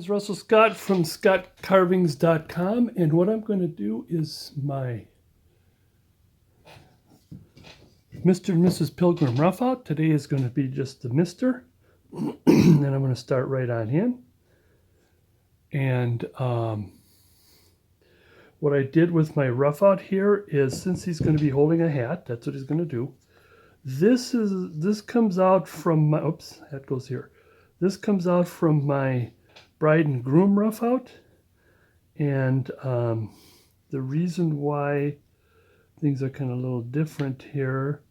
is Russell Scott from scottcarvings.com, and what I'm going to do is my Mr. and Mrs. Pilgrim rough out. Today is going to be just the Mr. and I'm going to start right on in. And what I did with my rough out here is, since he's going to be holding a hat, that's what he's going to do. This comes out from my, oops, hat goes here. This comes out from my bride and groom rough out. And the reason why things are kind of a little different here,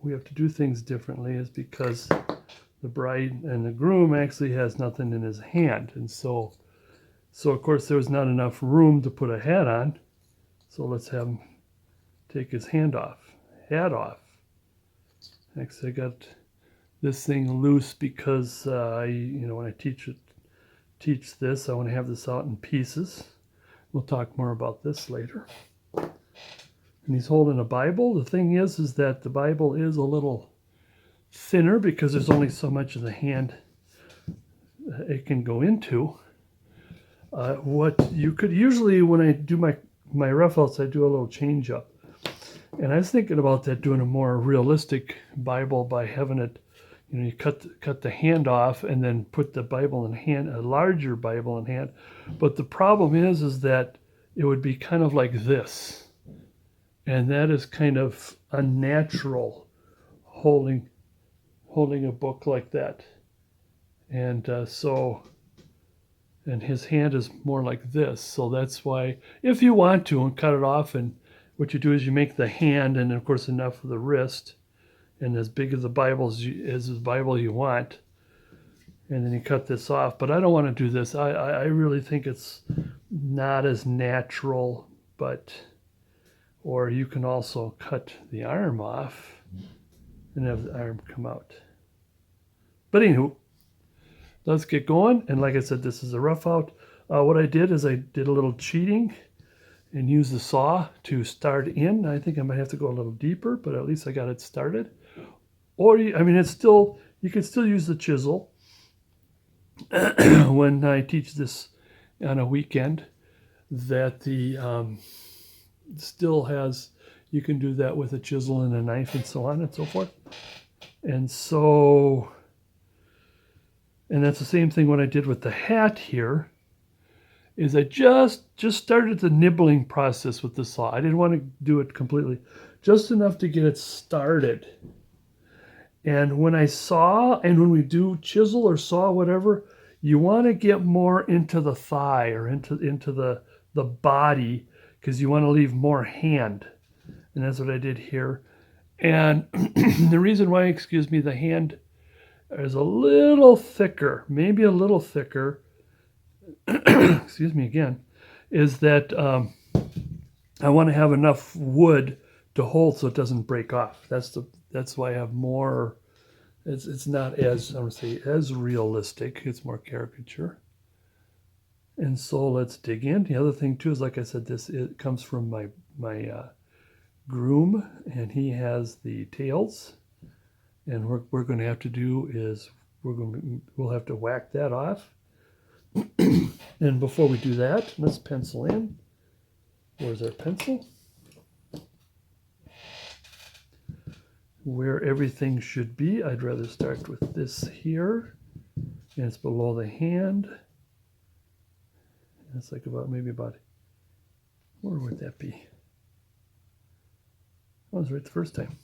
we have to do things differently, is because the bride and the groom actually has nothing in his hand. And so of course there was not enough room to put a hat on. So let's have him take his hat off. Next, I got this thing loose because when I teach this, I want to have this out in pieces. We'll talk more about this later. And he's holding a Bible. The thing is that the Bible is a little thinner because there's only so much of the hand it can go into. What you could usually, when I do my rough outs, I do a little change up. And I was thinking about that, doing a more realistic Bible by having it, you cut the hand off and then put the Bible in hand, a larger Bible in hand. But the problem is that it would be kind of like this. And that is kind of unnatural, holding a book like that. And and his hand is more like this. So that's why, if you want to, and cut it off, and what you do is you make the hand, and of course enough of the wrist, and as big as the Bible as the Bible you want, and then you cut this off. But I don't want to do this. I really think it's not as natural, or you can also cut the arm off and have the arm come out. But anywho, let's get going. And like I said, this is a rough out. What I did is I did a little cheating and used the saw to start in. I think I might have to go a little deeper, but at least I got it started. Or, you can still use the chisel. When I teach this on a weekend, that the still has, you can do that with a chisel and a knife and so on and so forth. And that's the same thing what I did with the hat here, is I just started the nibbling process with the saw. I didn't want to do it completely, just enough to get it started. And when I saw, and when we do chisel or saw, whatever, you want to get more into the thigh or into the body, because you want to leave more hand. And that's what I did here. And the reason why, the hand is a little thicker, maybe a little thicker, excuse me again, is that I want to have enough wood to hold so it doesn't break off. That's why I have more. It's not as, I want to say, as realistic. It's more caricature. And so let's dig in. The other thing too is, like I said, it comes from my groom, and he has the tails. And what we're going to have to do is we'll have to whack that off. And before we do that, let's pencil in. Where's our pencil? Where everything should be. I'd rather start with this here, and it's below the hand. And it's like maybe about, where would that be? I was right the first time.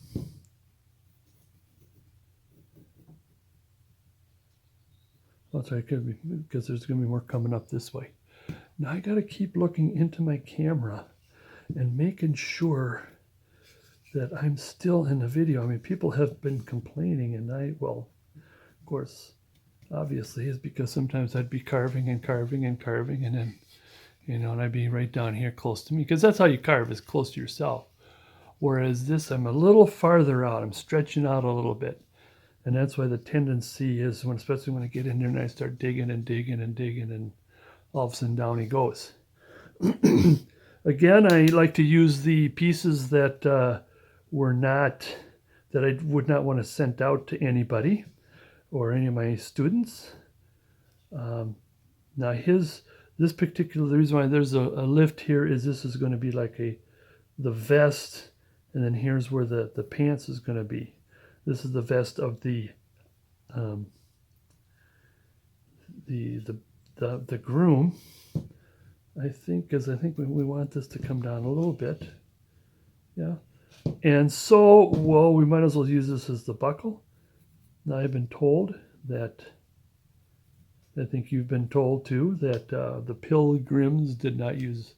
That's right, because there's going to be more coming up this way. Now I got to keep looking into my camera and making sure that I'm still in the video. People have been complaining, and of course, obviously, is because sometimes I'd be carving, and then, and I'd be right down here close to me, because that's how you carve, is close to yourself. Whereas this, I'm a little farther out. I'm stretching out a little bit. And that's why the tendency is, especially when I get in there and I start digging, and all of a sudden down he goes. Again, I like to use the pieces that that I would not want to send out to anybody or any of my students. Now this particular, the reason why there's a lift here is this is going to be like the vest, and then here's where the pants is going to be. This is the vest of the groom, I think, because I think we want this to come down a little bit. Yeah. And so, well, we might as well use this as the buckle. Now, I've been told that, I think you've been told too, that the Pilgrims did not use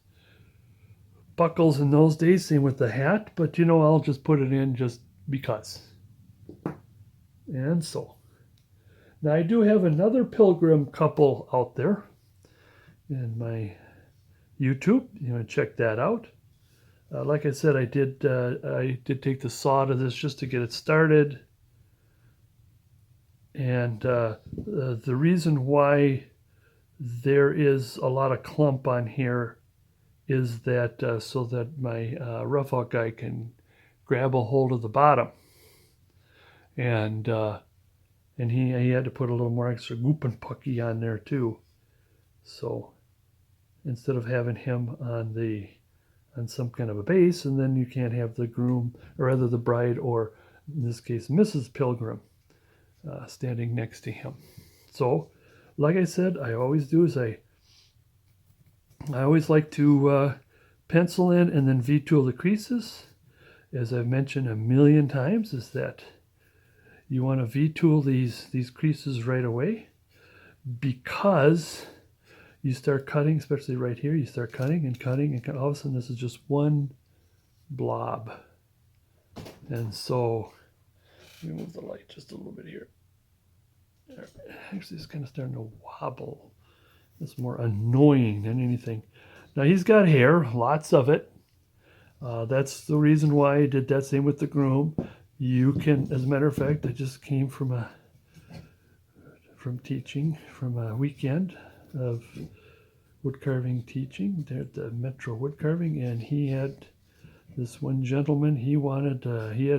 buckles in those days, same with the hat, but I'll just put it in just because. And so, now I do have another Pilgrim couple out there in my YouTube. You want to check that out. Like I said, I did take the saw to this just to get it started. And the reason why there is a lot of clump on here is that so that my rough out guy can grab a hold of the bottom. And he had to put a little more extra goop and pucky on there too. So instead of having him on some kind of a base, and then you can't have the groom, or rather the bride, or in this case Mrs. Pilgrim, standing next to him. So like I said, I always do is I always like to pencil in and then V-tool the creases. As I've mentioned a million times, is that you want to V-tool these creases right away, because you start cutting, especially right here, you start cutting and cutting, and all of a sudden this is just one blob. And so, let me move the light just a little bit here. Actually, it's kind of starting to wobble. It's more annoying than anything. Now, he's got hair, lots of it. That's the reason why I did that. Same with the groom. You can, as a matter of fact, I just came from teaching from a weekend of wood carving teaching there at the Metro Wood Carving, and he had this one gentleman. He wanted,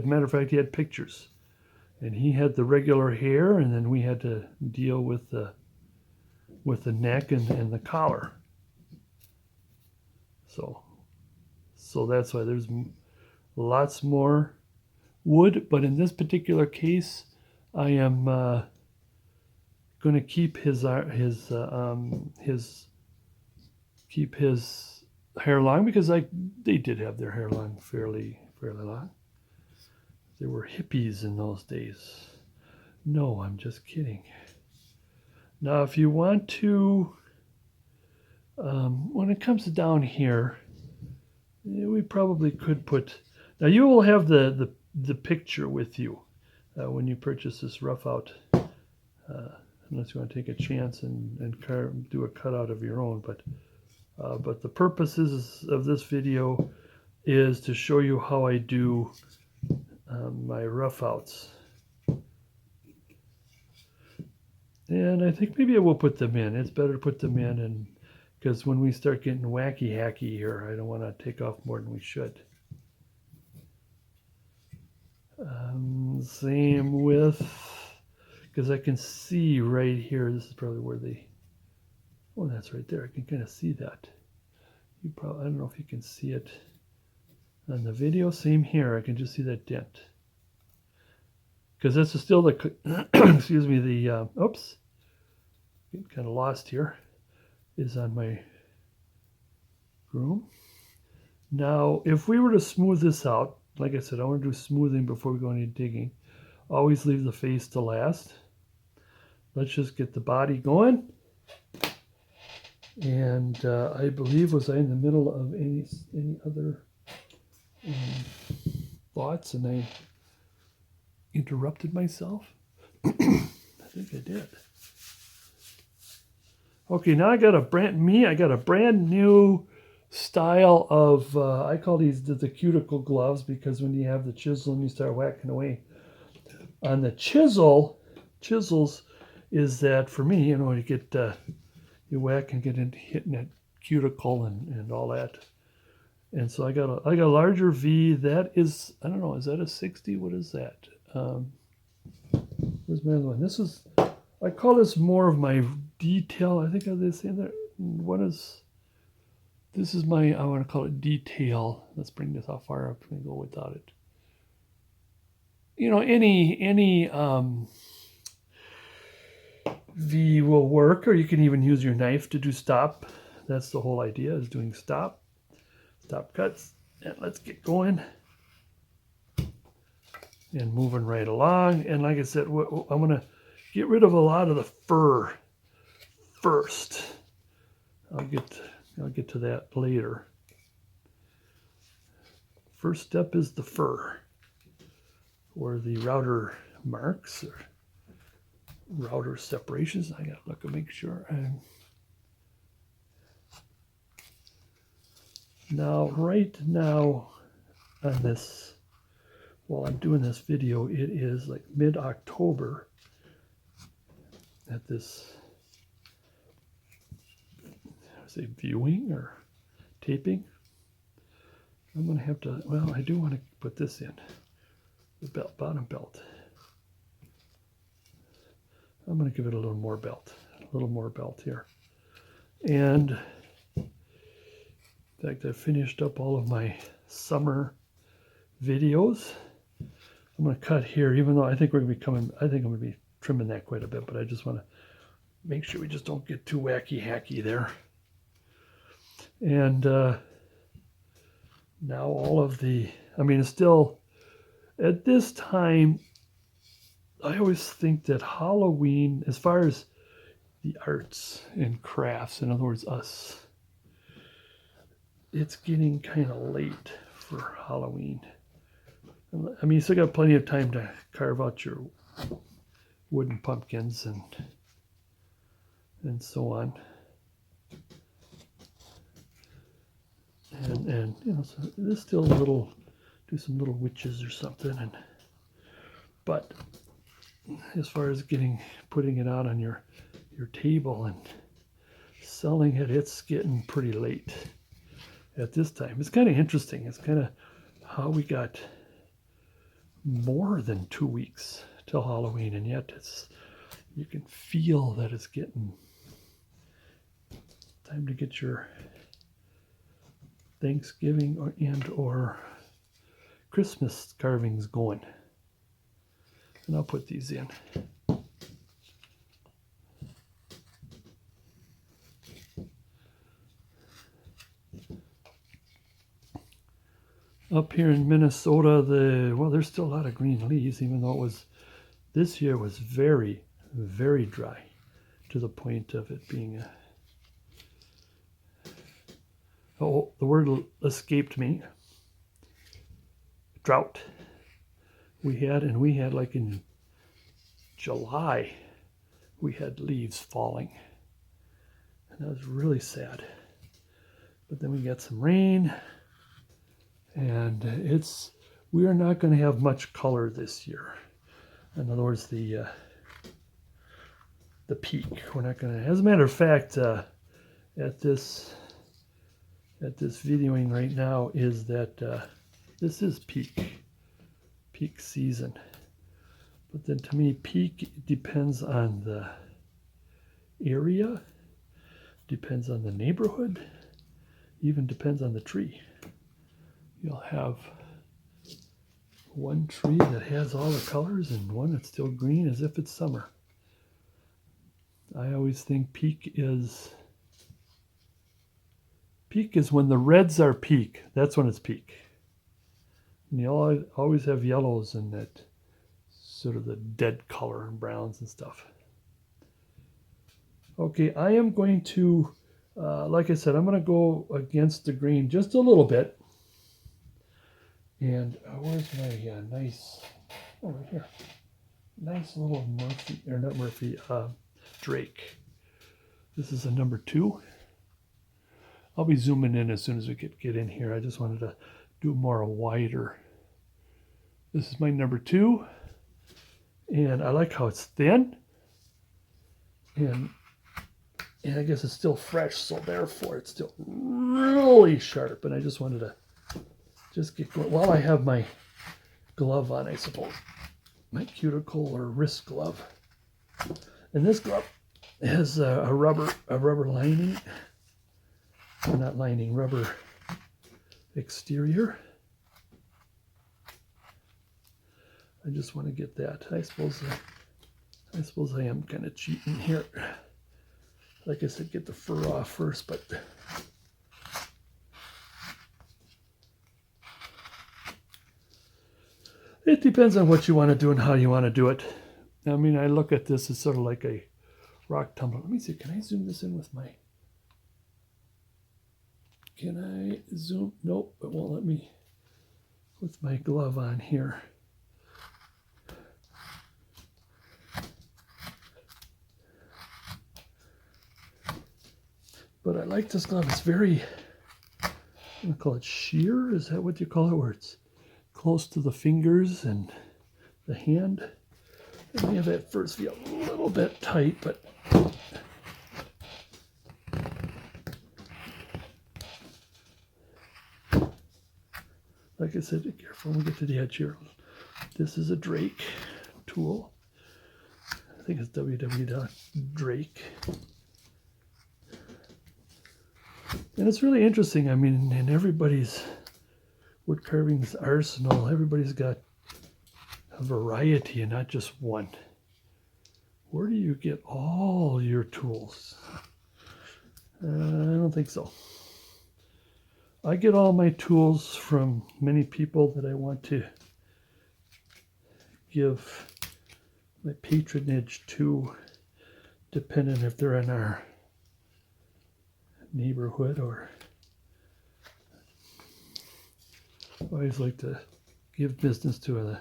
matter of fact, he had pictures, and he had the regular hair, and then we had to deal with the neck and the collar. So that's why there's lots more wood, but in this particular case, I am going to keep his hair long, because they did have their hair long, fairly long. They were hippies in those days. No, I'm just kidding. Now, if you want to, when it comes down here, we probably could put. Now, you will have the picture with you when you purchase this rough out, unless you want to take a chance and do a cutout of your own. But the purposes of this video is to show you how I do my rough outs. And I think maybe I will put them in. It's better to put them in, and because when we start getting wacky hacky here, I don't want to take off more than we should. Same with, because I can see right here, this is probably where oh, that's right there. I can kind of see that. I don't know if you can see it on the video. Same here. I can just see that dent. Because this is still the, excuse me, the, oops, getting kind of lost here, is on my groom. Now, if we were to smooth this out, like I said, I want to do smoothing before we go any digging. Always leave the face to last. Let's just get the body going. And I believe, was I in the middle of any other thoughts, and I interrupted myself? I think I did. Okay, now I got a brand new style of, I call these the cuticle gloves, because when you have the chisel and you start whacking away on the chisels, is that for me, you get you whack and get into hitting that cuticle and all that. And so I got a larger V. That is, I don't know, is that a 60? What is that? Where's my other one? This is, I call this more of my detail. I think they say that what is this is my, I want to call it detail. Let's bring this how far up can we go without it. You know, any V will work, or you can even use your knife to do stop. That's the whole idea, is doing stop cuts. And let's get going and moving right along. And like I said, I'm going to get rid of a lot of the fur first. I'll get to that later. First step is the fur, or the router marks, or router separations. I gotta look and make sure. Now, right now on this, while I'm doing this video, it is like mid-October at this, say, viewing or taping. I'm going to have to, well, I do want to put this in, the belt, bottom belt. I'm going to give it a little more belt here. And in fact, I finished up all of my summer videos. I'm going to cut here, even though I think we're going to be coming, I think I'm going to be trimming that quite a bit, but I just want to make sure we just don't get too wacky hacky there. And now all of the, I mean, it's still, at this time, I always think that Halloween, as far as the arts and crafts, in other words, us, it's getting kind of late for Halloween. I mean, you still got plenty of time to carve out your wooden pumpkins and so on. And you know, so there's still a little, do some little witches or something. But as far as putting it out on your table and selling it, it's getting pretty late at this time. It's kind of interesting. It's kind of how we got more than 2 weeks till Halloween, and yet you can feel that it's getting time to get your Thanksgiving or Christmas carvings going. And I'll put these in. Up here in Minnesota, there's still a lot of green leaves, even though this year was very, very dry, to the point of it being oh, the word escaped me. Drought. We had like in July, we had leaves falling. And that was really sad. But then we got some rain, and we are not going to have much color this year. In other words, the peak. We're not going to, as a matter of fact, at this videoing right now is that this is peak season. But then to me, peak depends on the area, depends on the neighborhood, even depends on the tree. You'll have one tree that has all the colors and one that's still green as if it's summer. I always think peak is when the reds are peak. That's when it's peak. And you always have yellows and that sort of the dead color and browns and stuff. Okay, I am going to, like I said, I'm going to go against the green just a little bit. And where's my nice, oh, right here. Nice little Drake. This is a number 2. I'll be zooming in as soon as we get in here. I just wanted to do more wider. This is my number 2. And I like how it's thin. And I guess it's still fresh, so therefore it's still really sharp. And I just wanted to just get going while I have my glove on, I suppose. My cuticle or wrist glove. And this glove It has a rubber lining, or not lining, rubber exterior. I just want to get that. I suppose I am kind of cheating here. Like I said, get the fur off first, but it depends on what you want to do and how you want to do it. I mean, I look at this as sort of like a rock tumbler. Let me see, can I zoom this in with my... Can I zoom? Nope, it won't let me with my glove on here. But I like this glove. It's very, I'm going to call it sheer. Is that what you call it? Where it's close to the fingers and the hand. It may have at first feel a little bit tight, but like I said, be careful when we get to the edge here. This is a Drake tool. I think it's www.drake. And it's really interesting. I mean, in everybody's wood carving's arsenal, everybody's got a variety and not just one. Where do you get all your tools? I don't think so. I get all my tools from many people that I want to give my patronage to, depending if they're in our neighborhood, or I always like to give business to the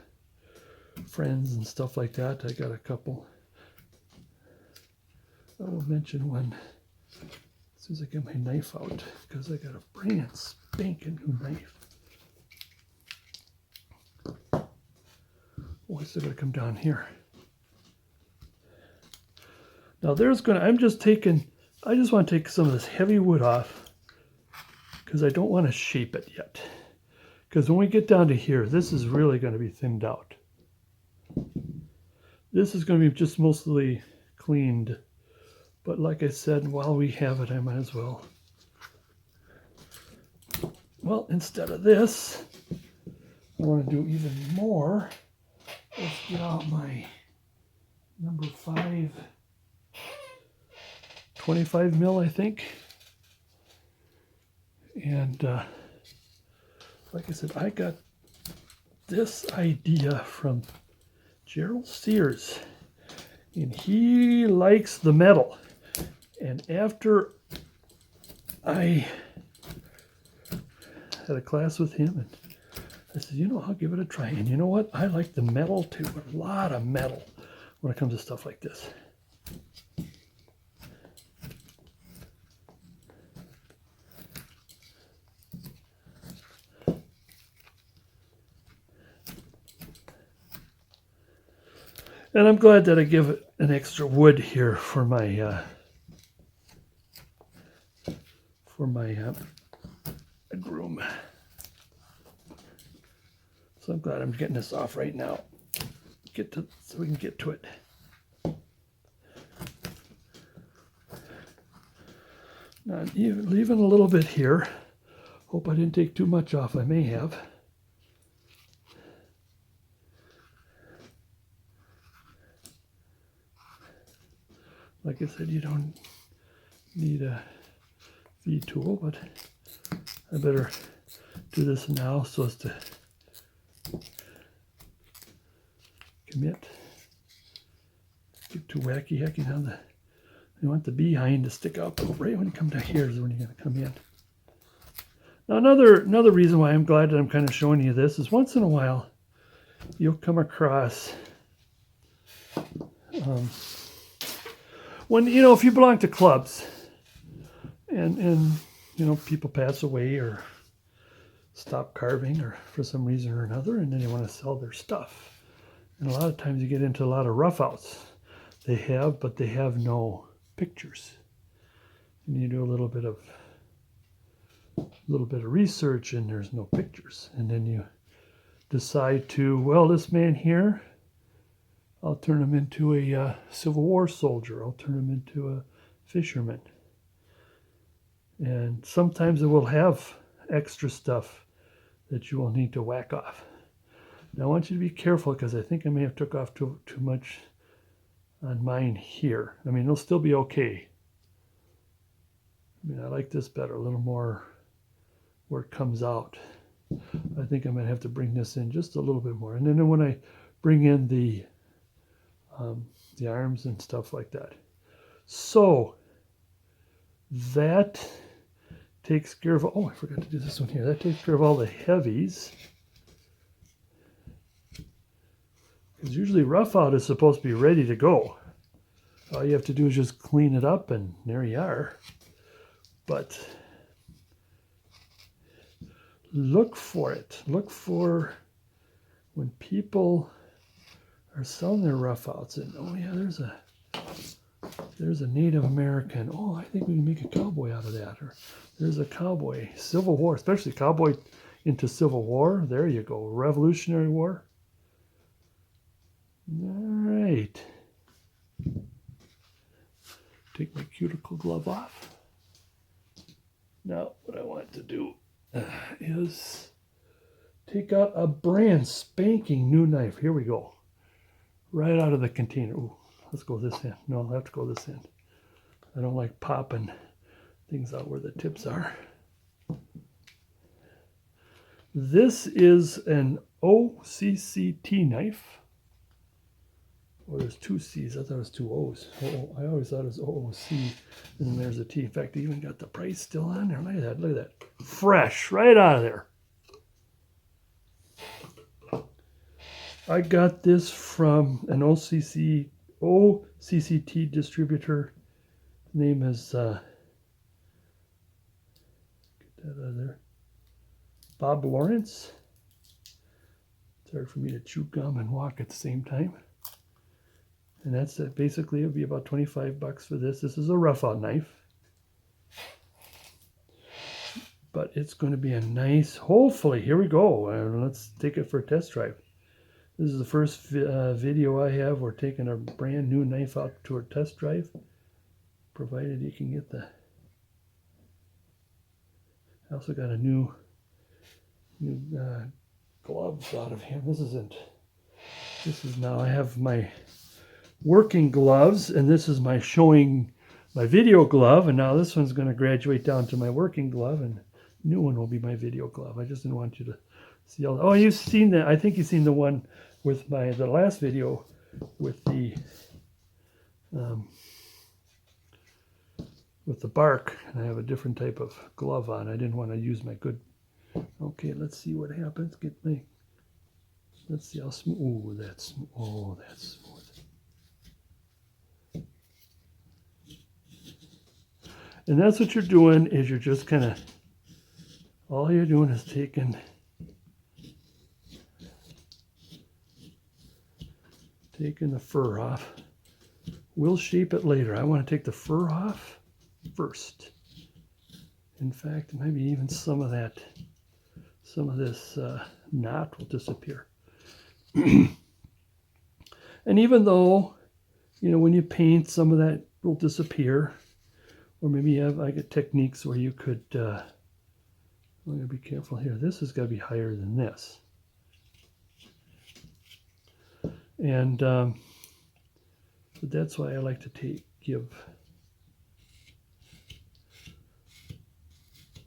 friends and stuff like that. I got a couple. I will mention one as soon as I get my knife out, because I got a brand spanking new knife. Oh, I still got to come down here. Now there's gonna, I just want to take some of this heavy wood off, because I don't want to shape it yet. Because when we get down to here, this is really going to be thinned out. This is going to be just mostly cleaned. But like I said, while we have it, I might as well. Well, instead of this, I want to do even more. Let's get out my number 5, 25 mil, I think. And like I said, I got this idea from Gerald Sears, and he likes the metal. And after I had a class with him, and I said, you know, I'll give it a try. And you know what? I like the metal too, a lot of metal when it comes to stuff like this. And I'm glad that I give it an extra wood here for my groom. So I'm glad I'm getting this off right now. So we can get to it. Now I'm leaving a little bit here. Hope I didn't take too much off. I may have. Like I said, you don't need a V tool, but I better do this now so as to commit. Get too wacky hecky now. You want the behind to stick out, but right when you come down here is when you're going to come in. Now another reason why I'm glad that I'm kind of showing you this is once in a while you'll come across when, you know, if you belong to clubs and you know, people pass away or stop carving or for some reason or another, and then they want to sell their stuff. And a lot of times you get into a lot of roughouts. But they have no pictures. And you do a little bit of research and there's no pictures. And then you decide to, well, this man here, I'll turn him into a Civil War soldier. I'll turn him into a fisherman. And sometimes it will have extra stuff that you will need to whack off. Now I want you to be careful because I think I may have took off too much on mine here. I mean, it'll still be okay. I mean, I like this better, a little more where it comes out. I think I might have to bring this in just a little bit more. And then when I bring in the arms and stuff like that. So that takes care of, oh, I forgot to do this one here. That takes care of all the heavies. Because usually rough out is supposed to be ready to go. All you have to do is just clean it up and there you are. But look for it. Look for when people are selling their rough outs and oh yeah, there's a Native American. Oh, I think we can make a cowboy out of that. Or there's a cowboy, Civil War, especially cowboy into Civil War. There you go, Revolutionary War. All right. Take my cuticle glove off. Now, what I want to do is take out a brand spanking new knife. Here we go. Right out of the container. Ooh, let's go this end. No, I'll have to go this end. I don't like popping things out where the tips are. This is an OCCT knife. Oh, there's two C's. I thought it was two O's. Oh, I always thought it was OOC. And then there's a T. In fact, they even got the price still on there. Look at that. Look at that. Fresh. Right out of there. I got this from an OCCT distributor. Name is, get that out of there, Bob Lawrence. It's hard for me to chew gum and walk at the same time. And that's it. Basically, it'll be about 25 bucks for this. This is a rough out knife. But it's going to be a nice, hopefully, here we go. Let's take it for a test drive. This is the first video I have. We're taking a brand new knife out to a test drive. Provided you can get the... I also got a new gloves out of him. This is now, I have my working gloves, and this is my showing my video glove, and now this one's going to graduate down to my working glove, and the new one will be my video glove. I just didn't want you to see all that. Oh, you've seen that. I think you've seen the one with the last video with the bark, and I have a different type of glove on. I didn't want to use my good. Okay, let's see what happens. Let's see how smooth. Oh, that's smooth. Oh, that's smooth. And that's what you're doing, is you're just kind of, all you're doing is taking the fur off. We'll shape it later. I want to take the fur off first. In fact, maybe even some of this knot will disappear. And even though, you know, when you paint, some of that will disappear. Or maybe you have, I get techniques where you could, I'm going to be careful here. This has got to be higher than this. And but that's why I like to give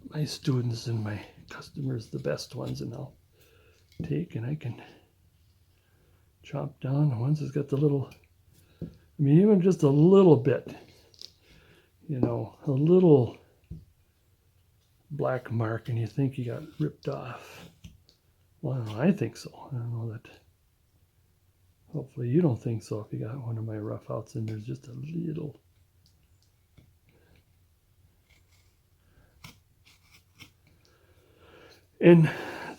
my students and my customers the best ones, and I'll take and I can chop down the ones that's got the little, I mean, even just a little bit, you know, a little black mark, and you think you got ripped off. Well, I don't know, I think so. I don't know that. Hopefully you don't think so if you got one of my rough outs and there's just a little. And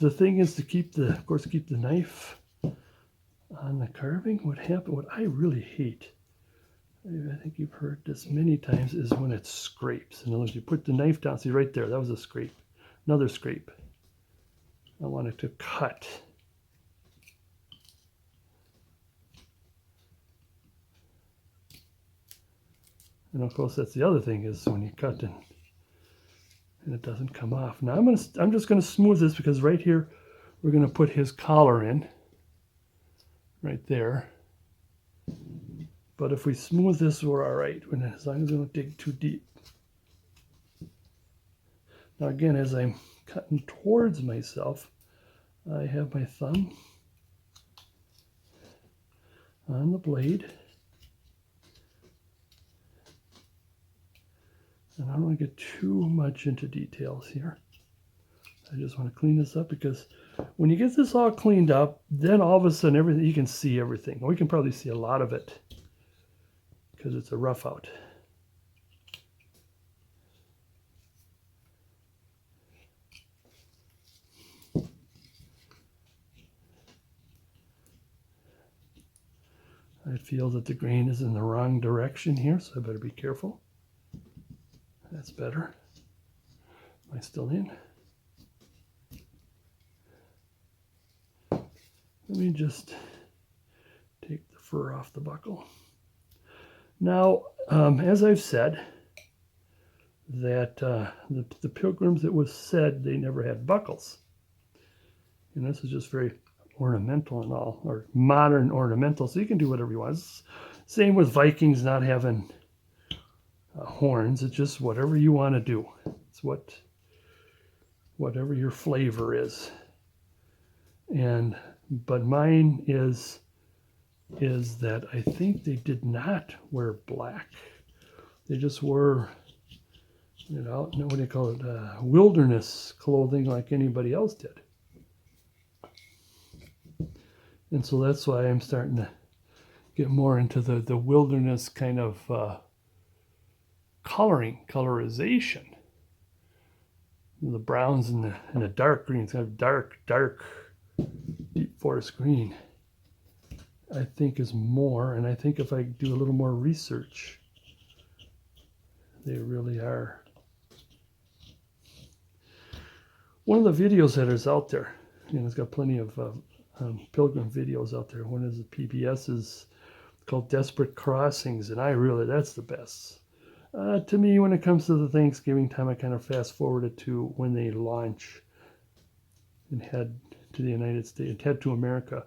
the thing is to keep the, of course, keep the knife on the carving. What I really hate, I think you've heard this many times, is when it scrapes. In other words, you put the knife down, see right there, that was a scrape. Another scrape. I want it to cut. And of course, that's the other thing is when you cut and it doesn't come off. Now I'm just gonna smooth this because right here we're gonna put his collar in, right there. But if we smooth this, we're all right, as long as we don't dig too deep. Now again, as I'm cutting towards myself, I have my thumb on the blade. And I don't want to get too much into details here. I just want to clean this up because when you get this all cleaned up, then all of a sudden everything, you can see everything. We can probably see a lot of it because it's a rough out. I feel that the grain is in the wrong direction here, so I better be careful. That's better. Am I still in? Let me just take the fur off the buckle. Now, as I've said, that the Pilgrims, it was said they never had buckles. And this is just very ornamental and all, or modern ornamental, so you can do whatever you want. It's same with Vikings not having horns. It's just whatever you want to do. It's whatever your flavor is. But mine is that I think they did not wear black. They just wore, what do you call it, wilderness clothing like anybody else did. And so that's why I'm starting to get more into the wilderness kind of colorization. The browns and the dark greens, kind of dark, deep forest green, I think is more. And I think if I do a little more research, they really are. One of the videos that is out there, it's got plenty of Pilgrim videos out there. One is the PBS's called Desperate Crossings, and that's the best. To me, when it comes to the Thanksgiving time, I kind of fast forwarded to when they launch and head to the United States, head to America.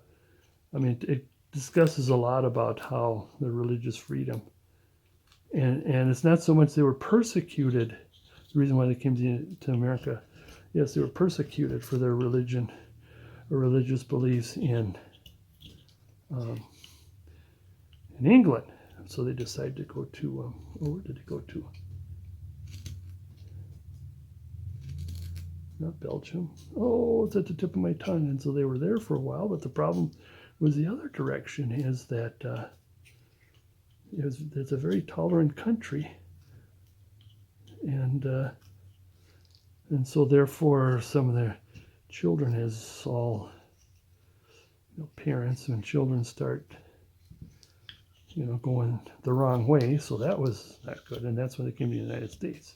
I mean, it discusses a lot about how the religious freedom, and it's not so much they were persecuted. The reason why they came to America, yes, they were persecuted for their religion or religious beliefs in England. So they decided to go to, where did they go to? Not Belgium. Oh, it's at the tip of my tongue. And so they were there for a while, but the problem was the other direction is that it's a very tolerant country. And so therefore some of their children, as all parents, when children start going the wrong way, so that was not good, and that's when they came to the United States.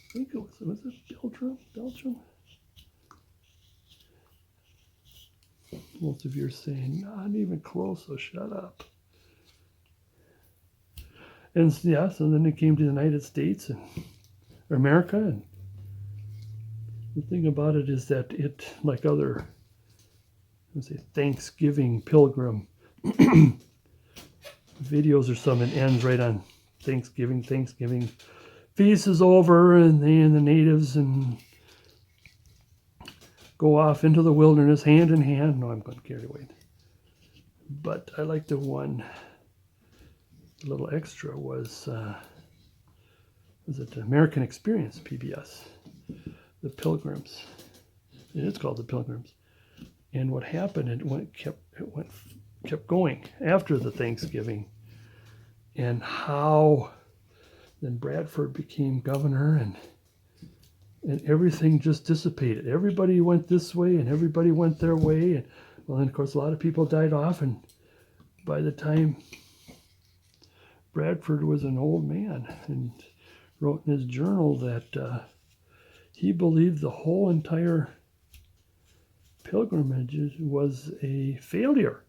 I think it was it Belgium? Most of you are saying, not even close, so shut up. And yeah, so then they came to the United States or America, and the thing about it is that it, like other, let's say, Thanksgiving Pilgrim videos or something, it ends right on Thanksgiving. Feast is over, and they and the natives and go off into the wilderness hand in hand. No, I'm going to carry away. But I like the one, a little extra was it the American Experience, PBS, the Pilgrims. It is called the Pilgrims. And what happened? It kept going after the Thanksgiving, and how then Bradford became governor, and everything just dissipated. Everybody went this way and everybody went their way, and well, then of course a lot of people died off, and by the time Bradford was an old man and wrote in his journal that he believed the whole entire pilgrimage was a failure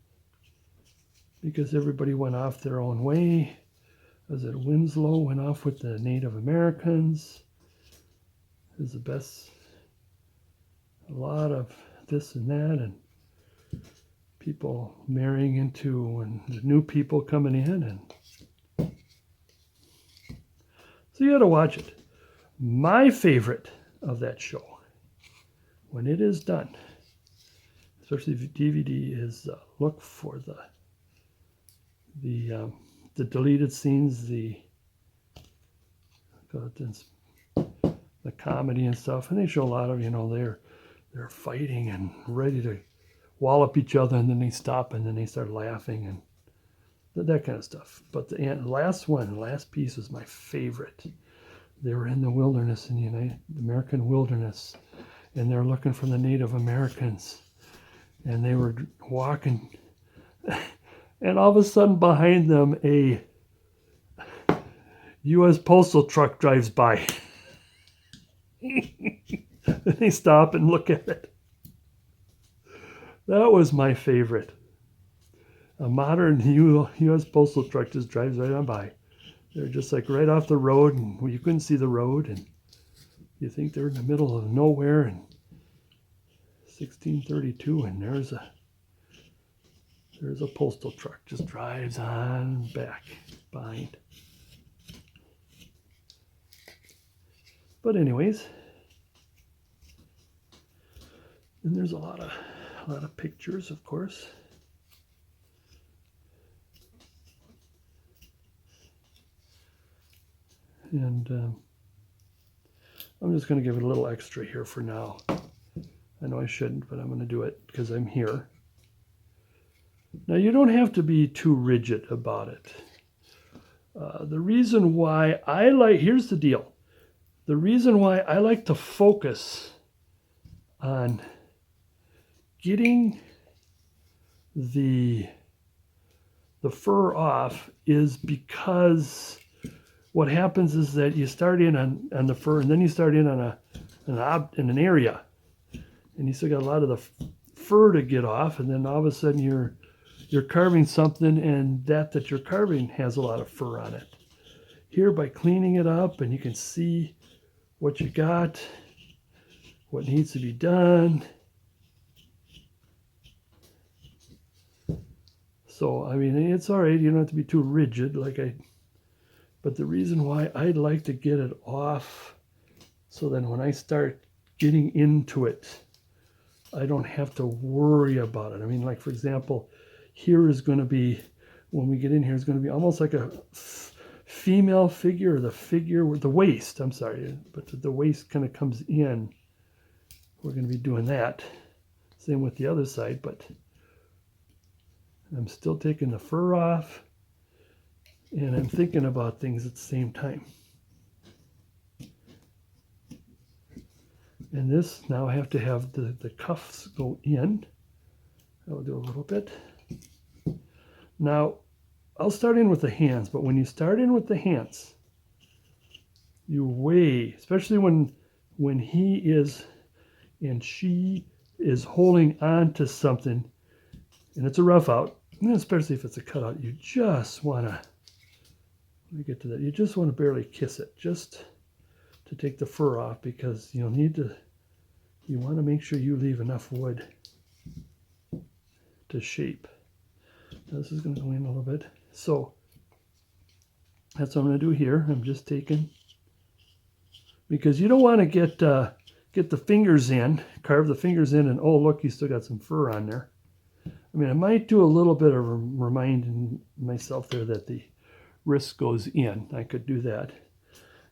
because everybody went off their own way. Was it Winslow went off with the Native Americans? Is the best. A lot of this and that, and people marrying into and the new people coming in, and so you got to watch it. My favorite of that show, when it is done, especially if DVD, is look for the deleted scenes, the comedy and stuff, and they show a lot of they're fighting and ready to wallop each other, and then they stop and then they start laughing and that kind of stuff. But the last piece was my favorite. They were in the wilderness, in the American wilderness, and they're looking for the Native Americans, and they were walking, and all of a sudden behind them a U.S. postal truck drives by. And they stop and look at it. That was my favorite. A modern U.S. postal truck just drives right on by. They're just like right off the road, and you couldn't see the road, and you think they're in the middle of nowhere in 1632, and there's a postal truck just drives on back behind. But anyways, and there's a lot of pictures, of course. And I'm just going to give it a little extra here for now. I know I shouldn't, but I'm going to do it because I'm here. Now, you don't have to be too rigid about it. The reason why here's the deal. The reason why I like to focus on getting the fur off is because what happens is that you start in on the fur, and then you start in on an area, and you still got a lot of the fur to get off, and then all of a sudden you're carving something, and that you're carving has a lot of fur on it. Here, by cleaning it up, and you can see what you got, what needs to be done. So, I mean, it's all right. You don't have to be too rigid, but the reason why I like to get it off, so then when I start getting into it, I don't have to worry about it. I mean, like, for example, here is going to be, when we get in here, is going to be almost like a female figure, or the figure with the waist, I'm sorry, but the waist kind of comes in. We're going to be doing that. Same with the other side, but I'm still taking the fur off, and I'm thinking about things at the same time. And this, now I have to have the cuffs go in. I'll do a little bit. Now, I'll start in with the hands, but when you start in with the hands, you weigh, especially when he is and she is holding on to something, and it's a rough out, and especially if it's a cutout, you just want to, let me get to that, you just want to barely kiss it, just to take the fur off, because you want to make sure you leave enough wood to shape. Now this is going to go in a little bit. So that's what I'm going to do here. I'm just taking, because you don't want to get the fingers in, carve the fingers in, and oh look, you still got some fur on there. I mean, I might do a little bit of reminding myself there that the wrist goes in. I could do that.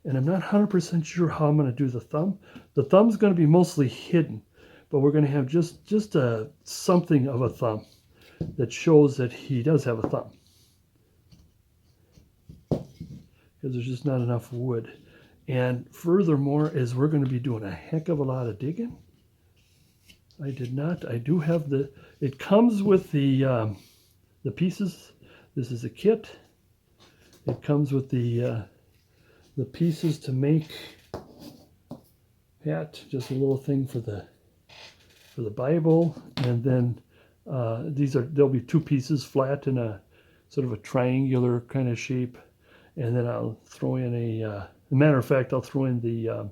And I'm not 100% sure how I'm going to do the thumb. The thumb's going to be mostly hidden, but we're going to have just something of a thumb that shows that he does have a thumb, because there's just not enough wood. And furthermore, as we're going to be doing a heck of a lot of digging, I do have it comes with the pieces. This is a kit. It comes with the pieces to make hat, just a little thing for the Bible, and then there'll be two pieces flat in a sort of a triangular kind of shape, And then I'll throw in as a matter of fact, I'll throw in the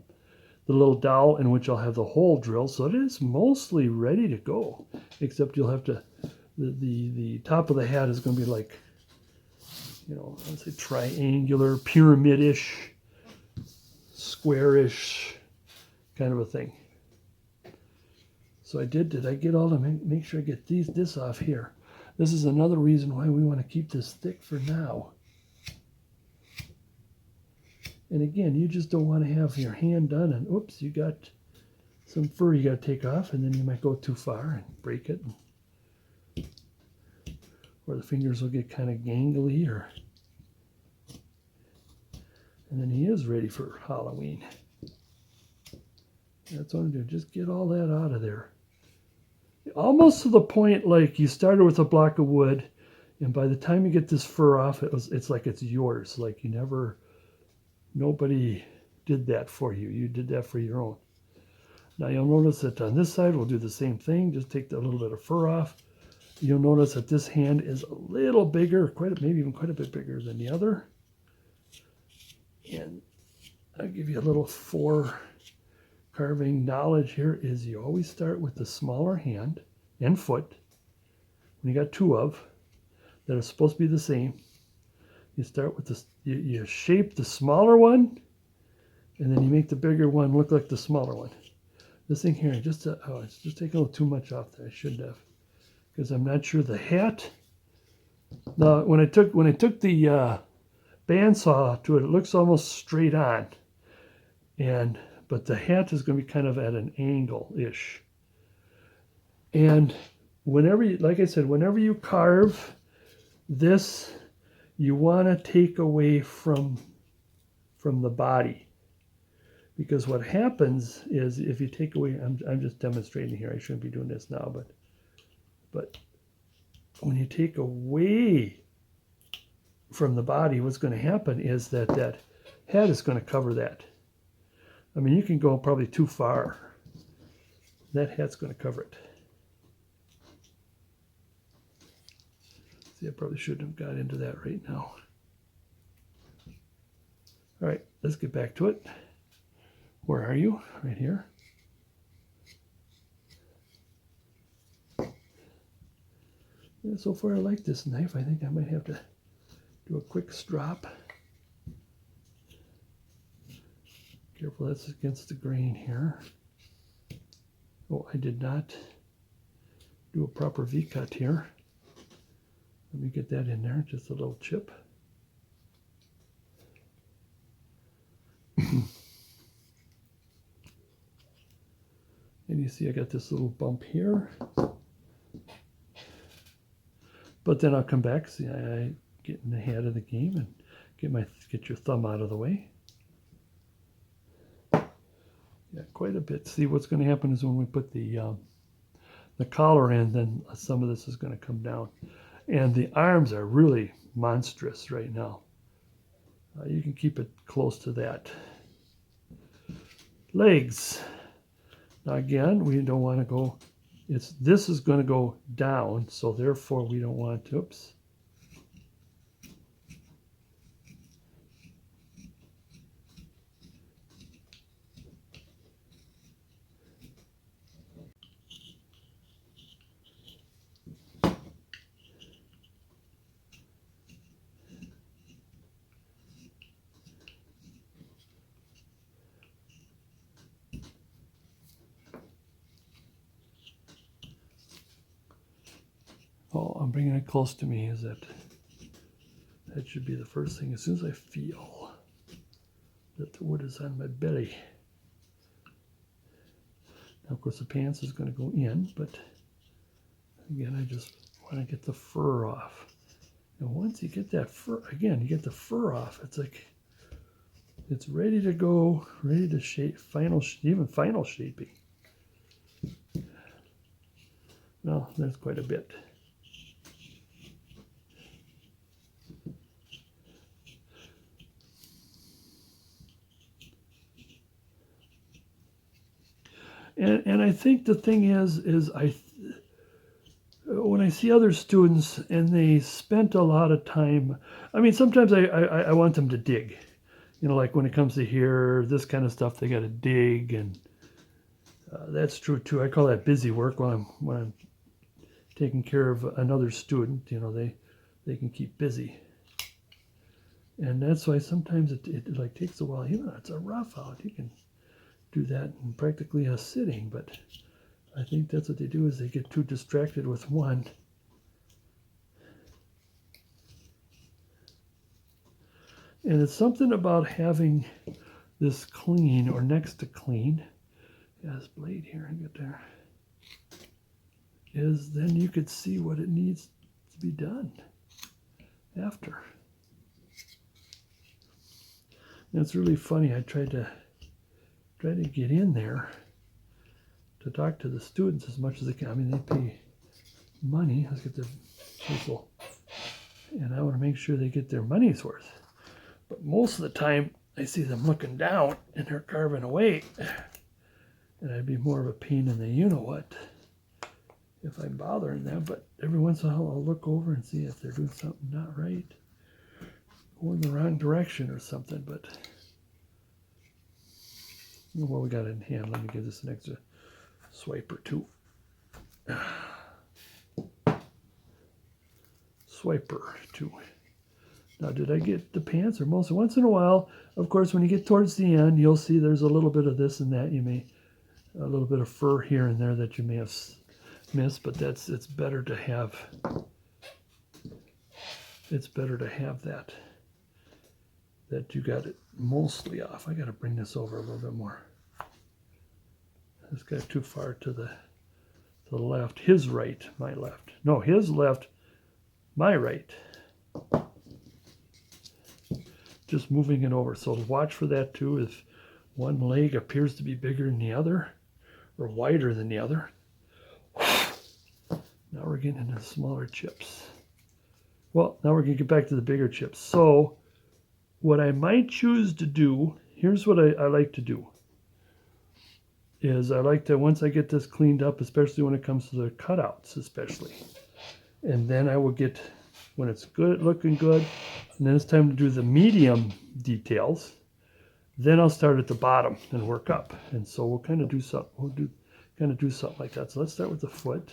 little dowel in which I'll have the hole drilled. So it is mostly ready to go, except you'll have to, the top of the hat is going to be like, you know, let's say triangular, pyramid-ish, square-ish kind of a thing. So did I get all the, make sure I get this off here. This is another reason why we want to keep this thick for now. And again, you just don't want to have your hand done and oops, you got some fur you got to take off, and then you might go too far and break it. Or the fingers will get kind of gangly, and then he is ready for Halloween. That's what I'm doing, just get all that out of there. Almost to the point like you started with a block of wood, and by the time you get this fur off, it's like it's yours. Like nobody did that for you. You did that for your own. Now you'll notice that on this side, we'll do the same thing. Just take a little bit of fur off. You'll notice that this hand is a little bigger, maybe even quite a bit bigger than the other. And I'll give you a little carving knowledge here is you always start with the smaller hand and foot. When you got two of that are supposed to be the same, you start with this, you shape the smaller one, and then you make the bigger one look like the smaller one. This thing here, it's just taking a little too much off there. I should have, because I'm not sure the hat. Now, when I took the bandsaw to it, it looks almost straight on, but the hat is going to be kind of at an angle-ish. And like I said, whenever you carve this, you want to take away from the body, because what happens is if you take away, I'm just demonstrating here. I shouldn't be doing this now, but when you take away from the body, what's going to happen is that head is going to cover that. I mean, you can go probably too far. That head's going to cover it. See, I probably shouldn't have got into that right now. All right, let's get back to it. Where are you? Right here. Yeah, so far I like this knife. I think I might have to do a quick strop. Careful, that's against the grain here. Oh, I did not do a proper V-cut here. Let me get that in there, just a little chip. And you see I got this little bump here. But then I'll come back, see I get in the head of the game and get your thumb out of the way. Yeah, quite a bit. See, what's going to happen is when we put the collar in, then some of this is going to come down. And the arms are really monstrous right now. You can keep it close to that. Legs. Now again, we don't want to go, this is going to go down, so therefore we don't want to, oops. Oh, I'm bringing it close to me. That should be the first thing. As soon as I feel that the wood is on my belly. Now, of course, the pants is going to go in, but again, I just want to get the fur off. And once you get that fur, again, you get the fur off, it's like, it's ready to go, ready to shape, even final shaping. Well, there's quite a bit. And I think the thing is when I see other students and they spent a lot of time, I mean, sometimes I want them to dig. You know, like when it comes to here, this kind of stuff, they got to dig, and that's true too. I call that busy work when I'm taking care of another student. You know, they can keep busy, and that's why sometimes it like takes a while. You know, it's a rough out. You can do that in practically a sitting, but I think that's what they do is they get too distracted with one. And it's something about having this clean or next to clean, this blade here and get there, is then you could see what it needs to be done after. And it's really funny. I tried to get in there to talk to the students as much as they can. I mean, they pay money. Let's get the chisel. And I want to make sure they get their money's worth. But most of the time, I see them looking down and they're carving away. And I'd be more of a pain in the you-know-what if I'm bothering them. But every once in a while, I'll look over and see if they're doing something not right. Or in the wrong direction or something. But, well, we got it in hand. Let me give this an extra swipe or two. Swiper two. Now, did I get the pants or most? Once in a while, of course, when you get towards the end, you'll see there's a little bit of this and that. You may, a little bit of fur here and there that you may have missed, but it's better to have. It's better to have that you got it mostly off. I got to bring this over a little bit more. This got too far to the left. His right, my left. No, his left, my right. Just moving it over. So watch for that too. If one leg appears to be bigger than the other or wider than the other. Now we're getting into smaller chips. Well, now we're going to get back to the bigger chips. So what I might choose to do, here's what I like to do, is I like to, once I get this cleaned up, especially when it comes to the cutouts especially, and then I will get, when it's good, looking good, and then it's time to do the medium details, then I'll start at the bottom and work up. And so we'll kind of do something, something like that. So let's start with the foot.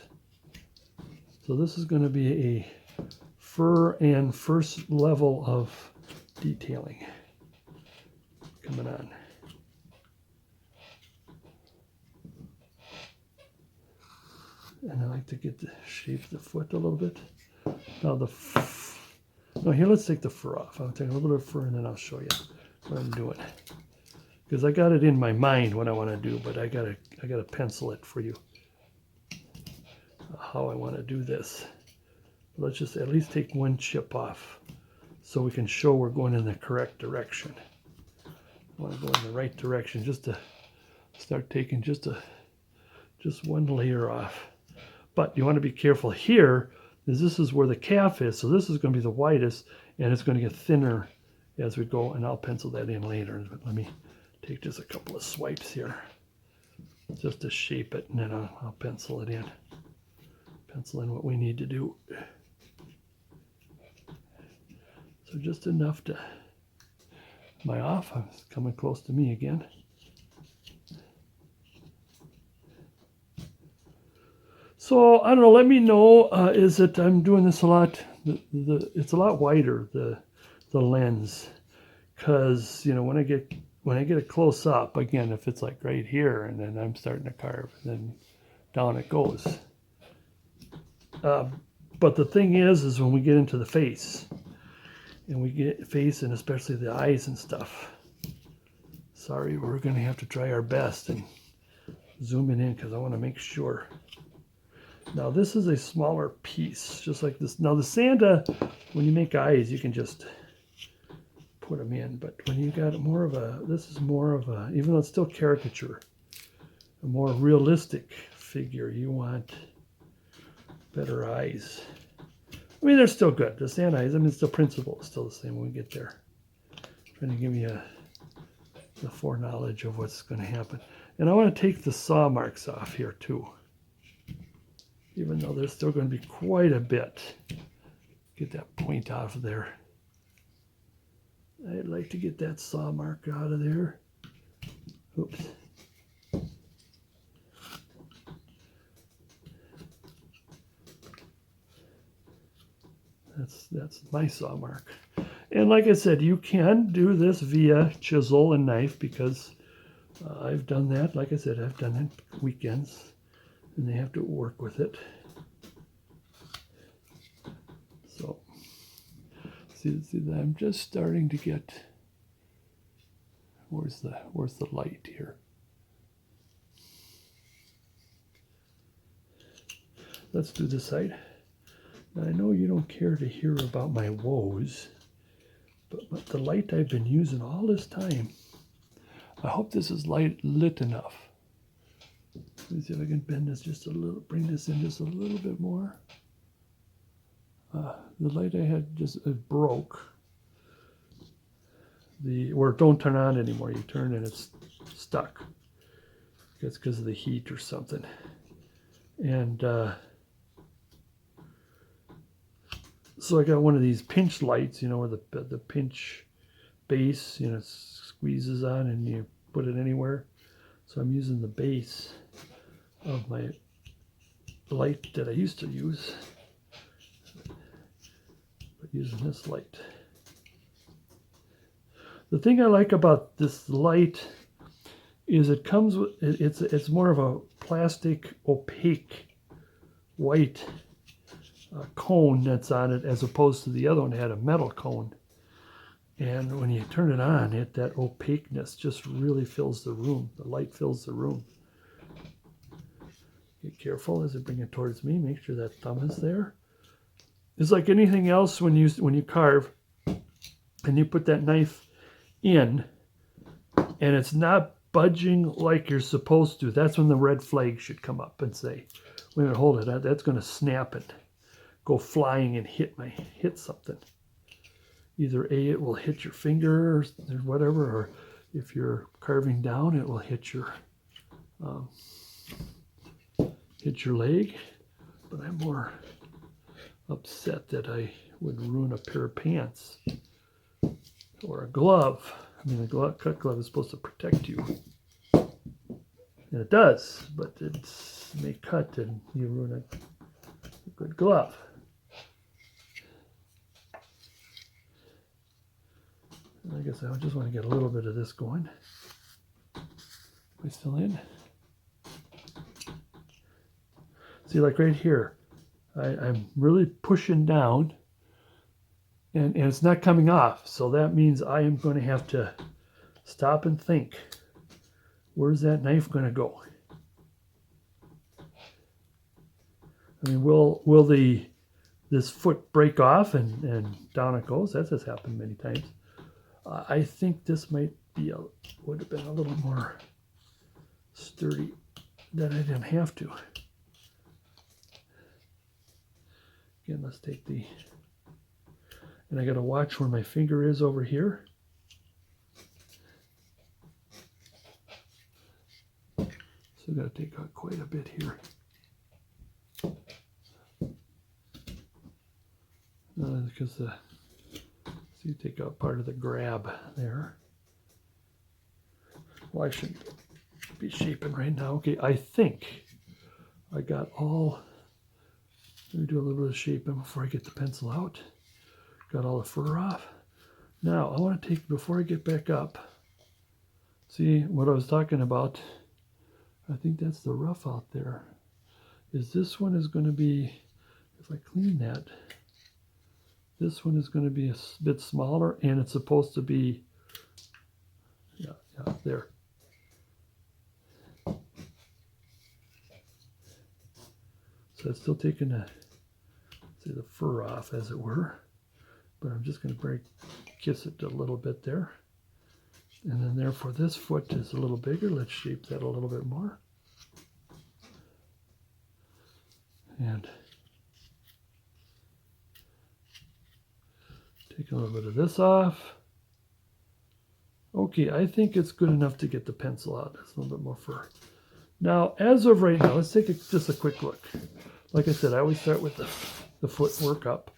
So this is going to be a fur and first level of detailing coming on. And I like to get the shape of the foot a little bit. Now no, here, let's take the fur off. I'll take a little bit of fur and then I'll show you what I'm doing. Because I got it in my mind what I want to do, but I gotta pencil it for you. How I want to do this. Let's just at least take one chip off so we can show we're going in the correct direction. I want to go in the right direction just to start taking just one layer off. But you want to be careful here, because this is where the calf is, so this is going to be the widest, and it's going to get thinner as we go, and I'll pencil that in later. But let me take just a couple of swipes here just to shape it, and then I'll pencil it in. Pencil in what we need to do. So just enough to, am I off? It's coming close to me again. So I don't know, let me know, is it, I'm doing this a lot, it's a lot wider, the lens, because, you know, when I get it close up, again, if it's like right here, and then I'm starting to carve, and then down it goes. But the thing is when we get into the face, and we get face and especially the eyes and stuff, sorry, we're going to have to try our best and zoom it in because I want to make sure. Now this is a smaller piece, just like this. Now the Santa, when you make eyes, you can just put them in, but when you got more of a, this is more of a, even though it's still caricature, a more realistic figure, you want better eyes. I mean, they're still good. The Santa eyes, I mean, it's the principle is still the same when we get there. I'm trying to give you the foreknowledge of what's going to happen. And I want to take the saw marks off here too. even though there's still going to be quite a bit. Get that point out of there. I'd like to get that saw mark out of there. Oops. That's my saw mark. And like I said, you can do this via chisel and knife because I've done that. Like I said, I've done it weekends, and they have to work with it. So, see that I'm just starting to get. Where's the light here? Let's do this side. Now, I know you don't care to hear about my woes, but the light I've been using all this time, I hope this is lit enough. Let me see if I can bend this just a little, bring this in just a little bit more. The light I had just broke. Where it don't turn on anymore. You turn and it's stuck. It's because of the heat or something. And so I got one of these pinch lights, you know, where the pinch base, you know, squeezes on and you put it anywhere. So I'm using the base of my light that I used to use, but using this light. The thing I like about this light is it comes with, it's more of a plastic opaque white cone that's on it, as opposed to the other one that had a metal cone. And when you turn it on, that opaqueness just really fills the room. The light fills the room. Get careful as I bring it towards me. Make sure that thumb is there. It's like anything else when you carve and you put that knife in and it's not budging like you're supposed to. That's when the red flag should come up and say, wait a minute, hold it. That's going to snap it. Go flying and hit something. Either it will hit your finger or whatever, or if you're carving down, it will hit your leg. But I'm more upset that I would ruin a pair of pants or a glove. I mean, a cut glove is supposed to protect you, and it does, but it may cut and you ruin a good glove. I guess I just want to get a little bit of this going. Am I still in? See, like right here, I'm really pushing down, and it's not coming off. So that means I am going to have to stop and think, where's that knife going to go? I mean, will this foot break off and down it goes? That has happened many times. I think this might be would have been a little more sturdy that I didn't have to. Again, let's take and I got to watch where my finger is over here. So I got to take out quite a bit here. Because so you take out part of the grab there. Well, I shouldn't be shaping right now. Okay, I think I got all. Let me do a little bit of shaping before I get the pencil out. Got all the fur off. Now I want to take, before I get back up, see what I was talking about. I think that's the rough out there. Is this one is going to be, if I clean that, this one is going to be a bit smaller, and it's supposed to be, yeah, there. So it's still taking the fur off, as it were. But I'm just going to kiss it a little bit there. And then therefore this foot is a little bigger. Let's shape that a little bit more. And take a little bit of this off. Okay, I think it's good enough to get the pencil out. That's a little bit more fur. Now, as of right now, let's take just a quick look. Like I said, I always start with the footwork up.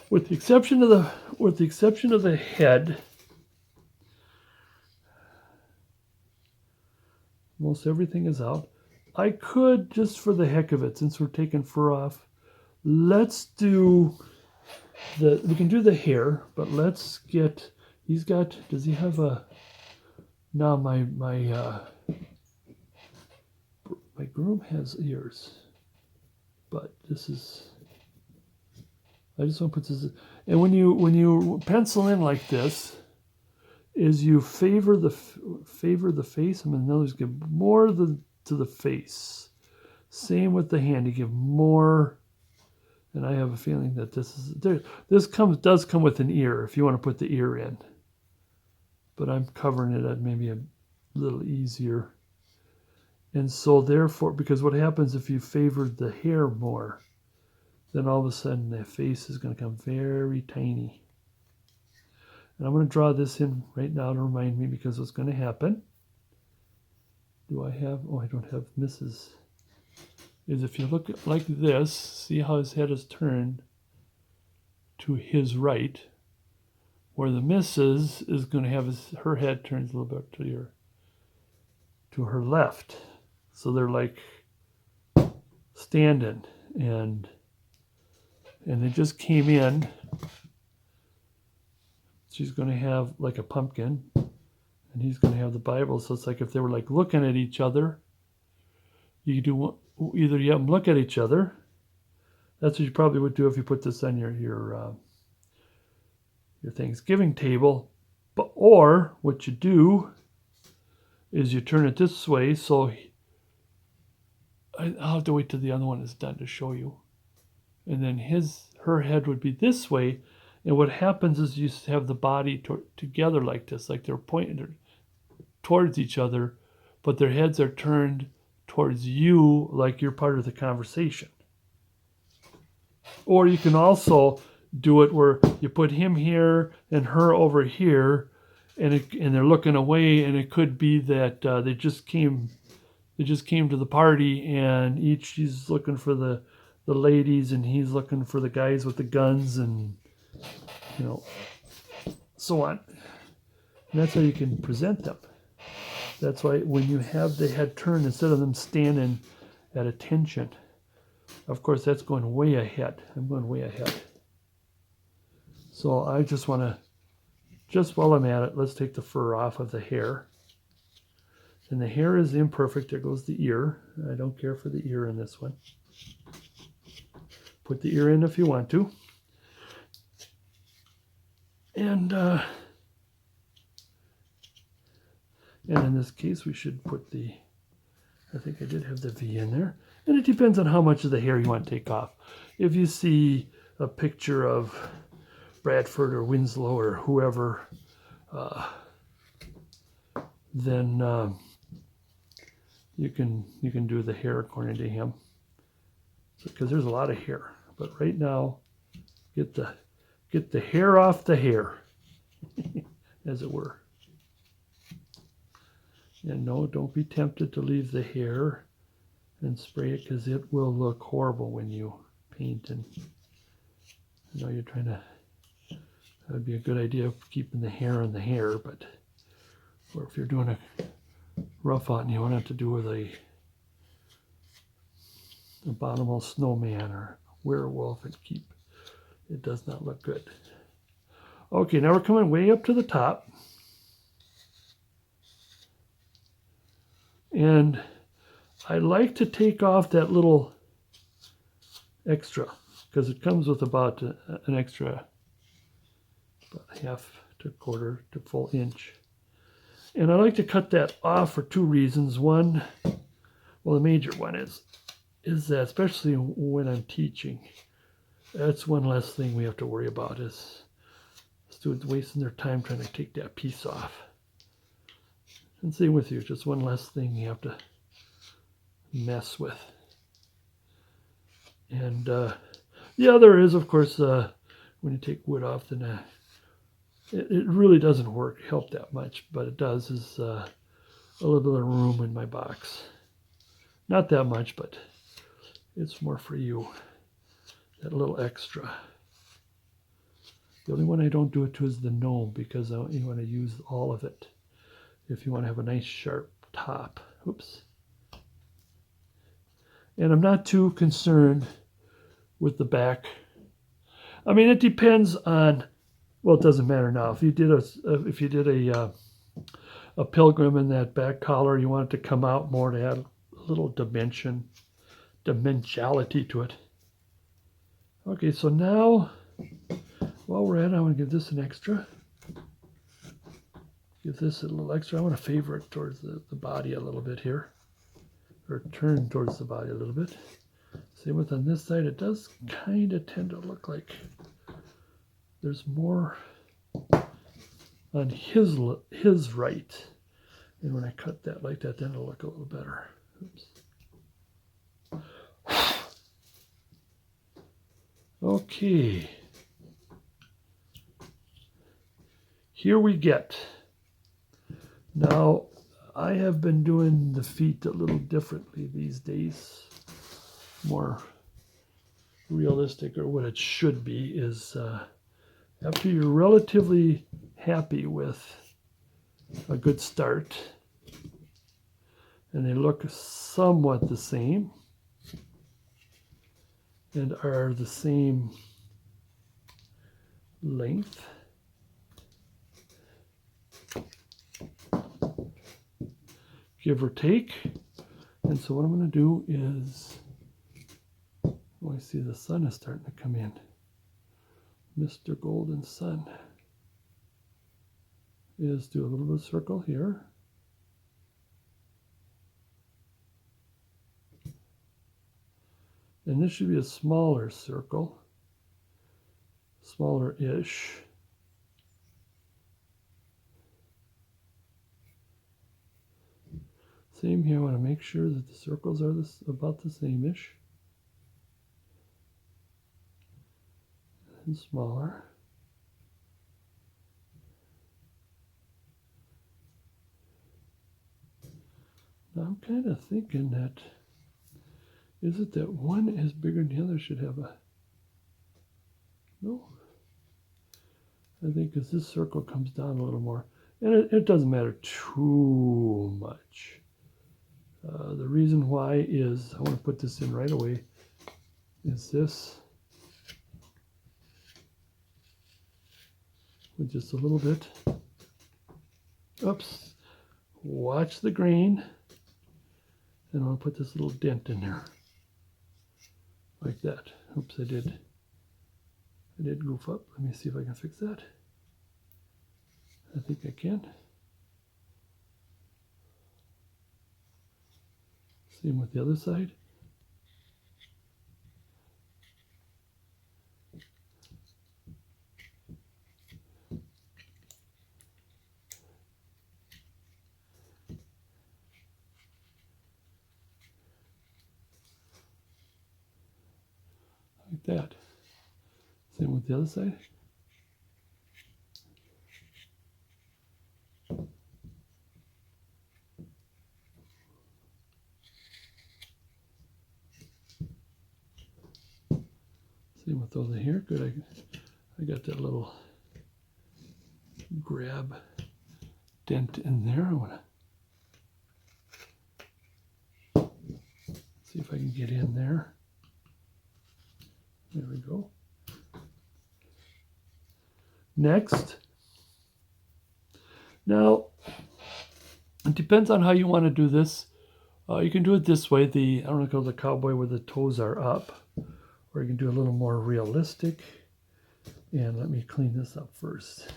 With the exception of the head, most everything is out. I could, just for the heck of it, since we're taking fur off, let's do we can do the hair, but let's get, does he have a, no, my groom has ears, but this is, I just want to put this, and when you pencil in like this, is you favor the face. I'm going to give more to the face. Same with the hand. You give more, and I have a feeling that this does come with an ear if you want to put the ear in. But I'm covering it at maybe a little easier. And so therefore, because what happens if you favored the hair more, then all of a sudden the face is going to come very tiny. And I'm going to draw this in right now to remind me, because what's going to happen, do I have, oh, I don't have misses, is if you look at like this, see how his head is turned to his right, where the missus is going to have her head turns a little bit to her left. So they're like standing, and they just came in. She's going to have like a pumpkin, and he's going to have the Bible. So it's like if they were like looking at each other, you do either you have them look at each other. That's what you probably would do if you put this on your Thanksgiving table. Or what you do is you turn it this way. So I'll have to wait till the other one is done to show you. And then her head would be this way. And what happens is you have the body together like this, like they're pointing towards each other, but their heads are turned towards you like you're part of the conversation. Or you can also do it where you put him here and her over here, and they're looking away, and it could be that they just came to the party, and she's looking for the ladies, and he's looking for the guys with the guns, and so on. And that's how you can present them. That's why when you have the head turned, instead of them standing at attention, of course that's going way ahead. I'm going way ahead. So I just want to, just while I'm at it, let's take the fur off of the hair. And the hair is imperfect. There goes the ear. I don't care for the ear in this one. Put the ear in if you want to. And in this case, we should put I think I did have the V in there. And it depends on how much of the hair you want to take off. If you see a picture of Bradford or Winslow or whoever, then you can do the hair according to him. Because there's a lot of hair. But right now, get the hair off the hair, as it were. And no, don't be tempted to leave the hair and spray it, because it will look horrible when you paint. And I know you're trying to, that would be a good idea of keeping the hair on the hair, but, or if you're doing a rough out and you want it to do with a abominable snowman or werewolf, and it does not look good. Okay, now we're coming way up to the top. And I like to take off that little extra, because it comes with about an extra, about half to quarter to full inch. And I like to cut that off for two reasons. One, well, the major one is that, especially when I'm teaching, that's one less thing we have to worry about, is students wasting their time trying to take that piece off. And same with you, just one less thing you have to mess with. And the other is, of course, when you take wood off, then it really doesn't help that much, but it does is a little bit of room in my box. Not that much, but It's more for you, that little extra. The only one I don't do it to is the gnome, because you want to use all of it if you want to have a nice sharp top. Oops. And I'm not too concerned with the back. I mean, it depends on, well, it doesn't matter now. If you did a Pilgrim in that back collar, you want it to come out more to add a little dimensionality to it. Okay, so now, while we're at it, I want to give this an extra. Give this a little extra. I want to favor it towards the body a little bit here, or turn towards the body a little bit. Same with on this side. It does kind of tend to look like there's more on his right. And when I cut that like that, then it'll look a little better. Oops. Okay. Here we get. Now, I have been doing the feet a little differently these days. More realistic, or what it should be, is after you're relatively happy with a good start, and they look somewhat the same, and are the same length, give or take. And so what I'm going to do is, oh, I see the sun is starting to come in. Mr. Golden Sun. Is do a little bit of circle here. And this should be a smaller circle. Smaller-ish. Same here, I want to make sure that the circles are about the same-ish. And smaller. Now I'm kind of thinking that, is it that one is bigger than the other should have a, no. I think because this circle comes down a little more. And it doesn't matter too much. The reason why is, I want to put this in right away, is this. With just a little bit. Oops. Watch the grain. And I'll put this little dent in there. Like that. Oops, I did goof up. Let me see if I can fix that. I think I can. Same with the other side. Like that. Same with the other side. Same with over here. Good. I got that little grab dent in there. I want to see if I can get in there. There we go. Next. Now, it depends on how you want to do this. You can do it this way. I don't want to call the cowboy where the toes are up. Or you can do a little more realistic. And let me clean this up first.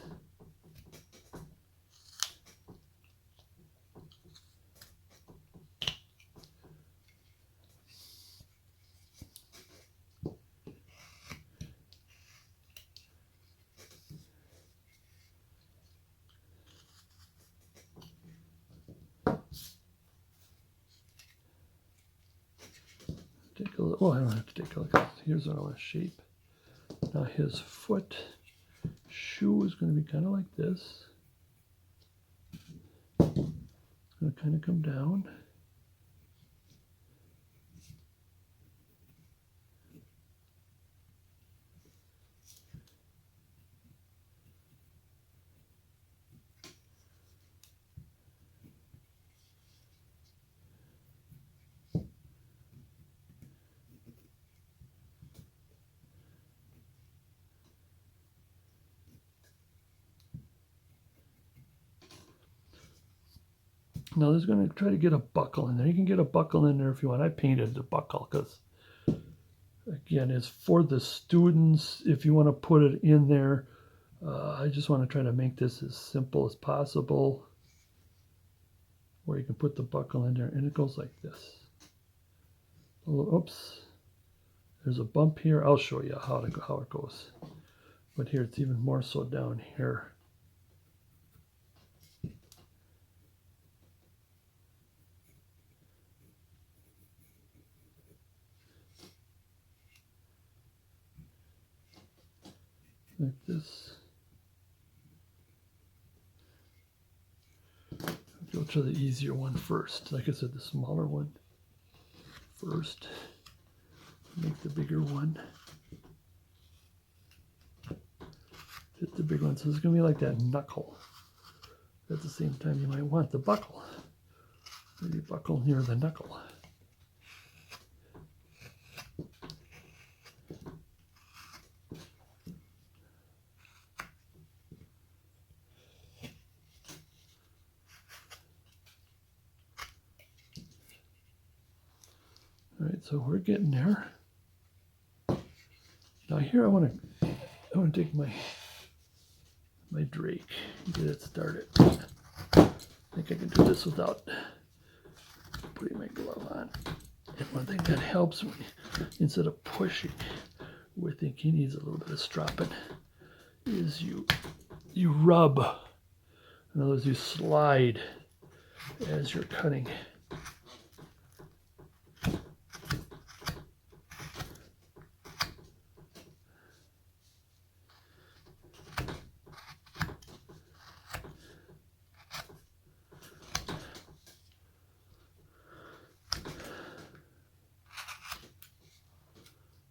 Take a look. Oh, I don't have to take a look. Here's what I want to shape. Now his foot shoe is going to be kind of like this. It's going to kind of come down. Now there's going to try to get a buckle in there. You can get a buckle in there if you want. I painted the buckle because, again, it's for the students. If you want to put it in there, I just want to try to make this as simple as possible, where you can put the buckle in there, and it goes like this. Oops, there's a bump here. I'll show you how it goes. But here it's even more so down here. Like this. I'll go to the easier one first. Like I said, the smaller one first. Make the bigger one. Just the big one. So it's going to be like that knuckle. At the same time, you might want the buckle. Maybe buckle near the knuckle. All right, so we're getting there. Now here I want to take my drake and get it started. I think I can do this without putting my glove on. And one thing that helps when instead of pushing, where I think he needs a little bit of stropping, is you rub. In other words, you slide as you're cutting.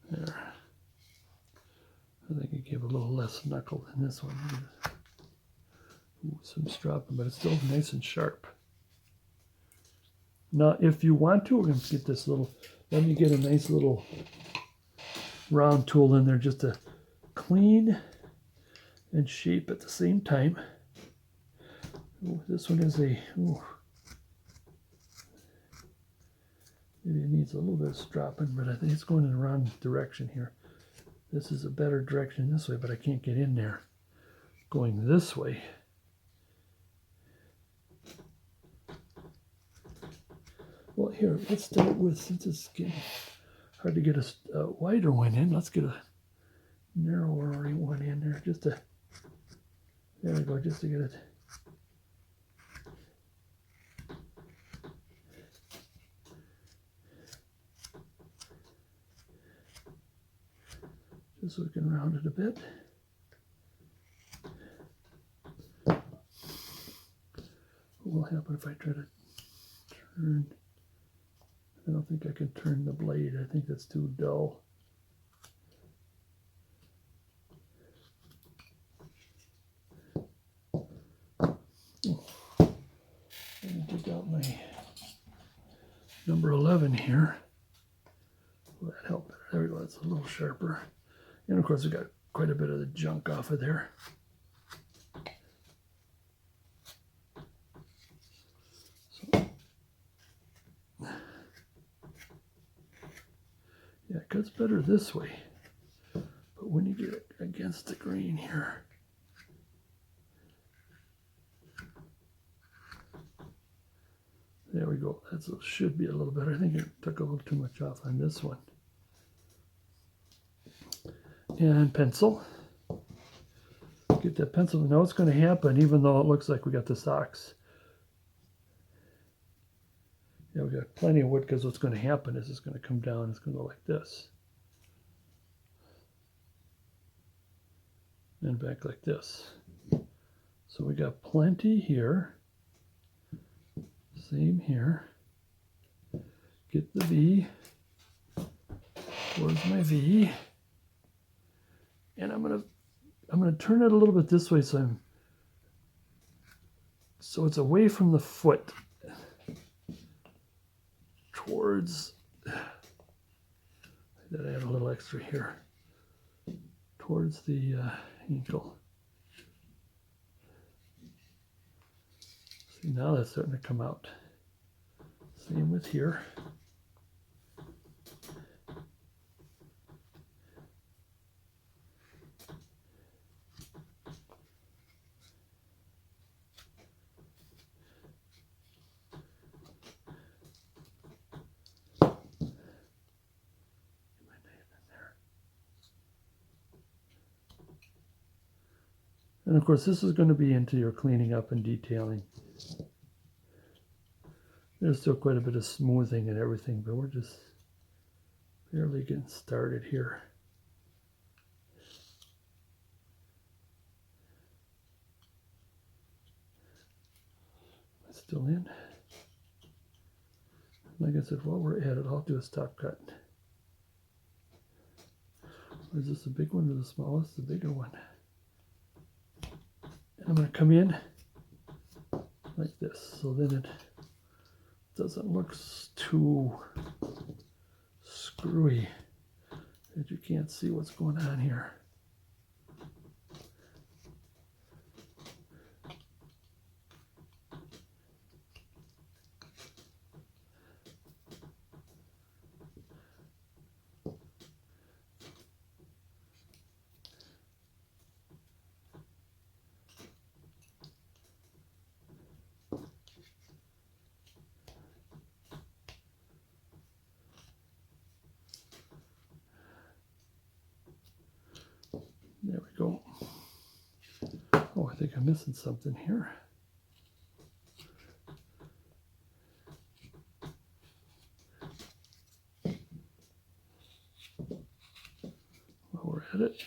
There. I think I gave a little less knuckle than this one. Ooh, some stropping, but it's still nice and sharp. Now, if you want to, we're going to get this little, let me get a nice little round tool in there just to clean and shape at the same time. Ooh, this one is maybe it needs a little bit of stropping, but I think it's going in the wrong direction here. This is a better direction this way, but I can't get in there. Going this way. Well, here, let's start with, since it's getting hard to get a wider one in, let's get a narrower one in there, just to, there we go, just to get it. Just so we can round it a bit. What will happen if I try to turn? I don't think I can turn the blade. I think that's too dull. I'm going to dig out my number 11 here. Will that help? There we go. That's a little sharper. And of course, we got quite a bit of the junk off of there. So, yeah, it cuts better this way. But when you get it against the grain here, there we go. That should be a little better. I think it took a little too much off on this one. And pencil. Get that pencil. Now what's going to happen, even though it looks like we got the socks. Yeah, we got plenty of wood, because what's going to happen is it's going to come down. It's going to go like this. And back like this. So we got plenty here. Same here. Get the V. Where's my V? And I'm gonna turn it a little bit this way, so it's away from the foot towards. I add a little extra here towards the ankle. See, now that's starting to come out. Same with here. And of course, this is going to be into your cleaning up and detailing. There's still quite a bit of smoothing and everything, but we're just barely getting started here. Am I still in? Like I said, while we're at it, I'll do a stop cut. Or is this the big one or the smallest? The bigger one. And I'm going to come in like this, so then it doesn't look too screwy that you can't see what's going on here. There we go. Oh, I think I'm missing something here. While we're at it.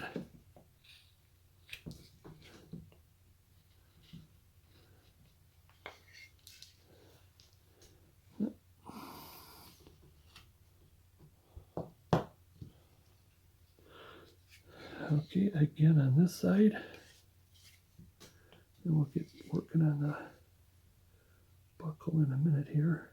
Okay, again on this side. And we'll get working on the buckle in a minute here.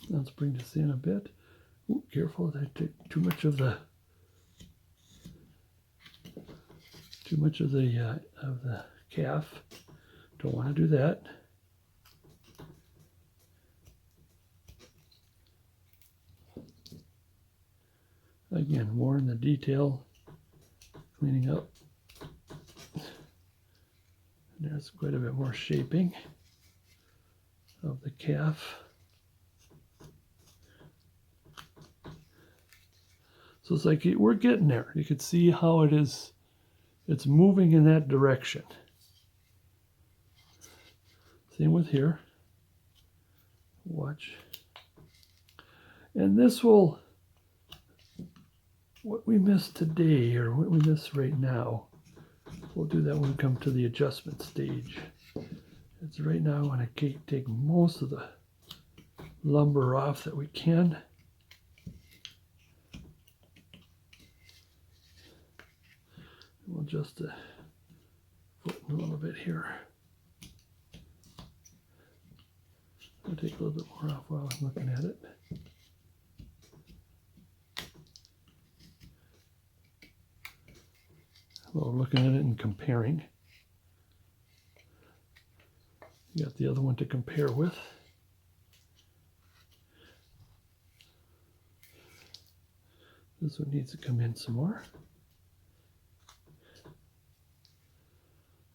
Let's bring this in a bit. Ooh, careful that I take too much of the calf. Don't want to do that. Again, more in the detail, cleaning up. And there's quite a bit more shaping of the calf. So it's like we're getting there. You can see how it is. It's moving in that direction. Same with here. Watch. And this will, what we missed today, or what we missed right now, we'll do that when we come to the adjustment stage. It's right now I want to take most of the lumber off that we can. We'll adjust the foot a little bit here. I'll take a little bit more off while I'm looking at it. While we're looking at it and comparing. You got the other one to compare with. This one needs to come in some more.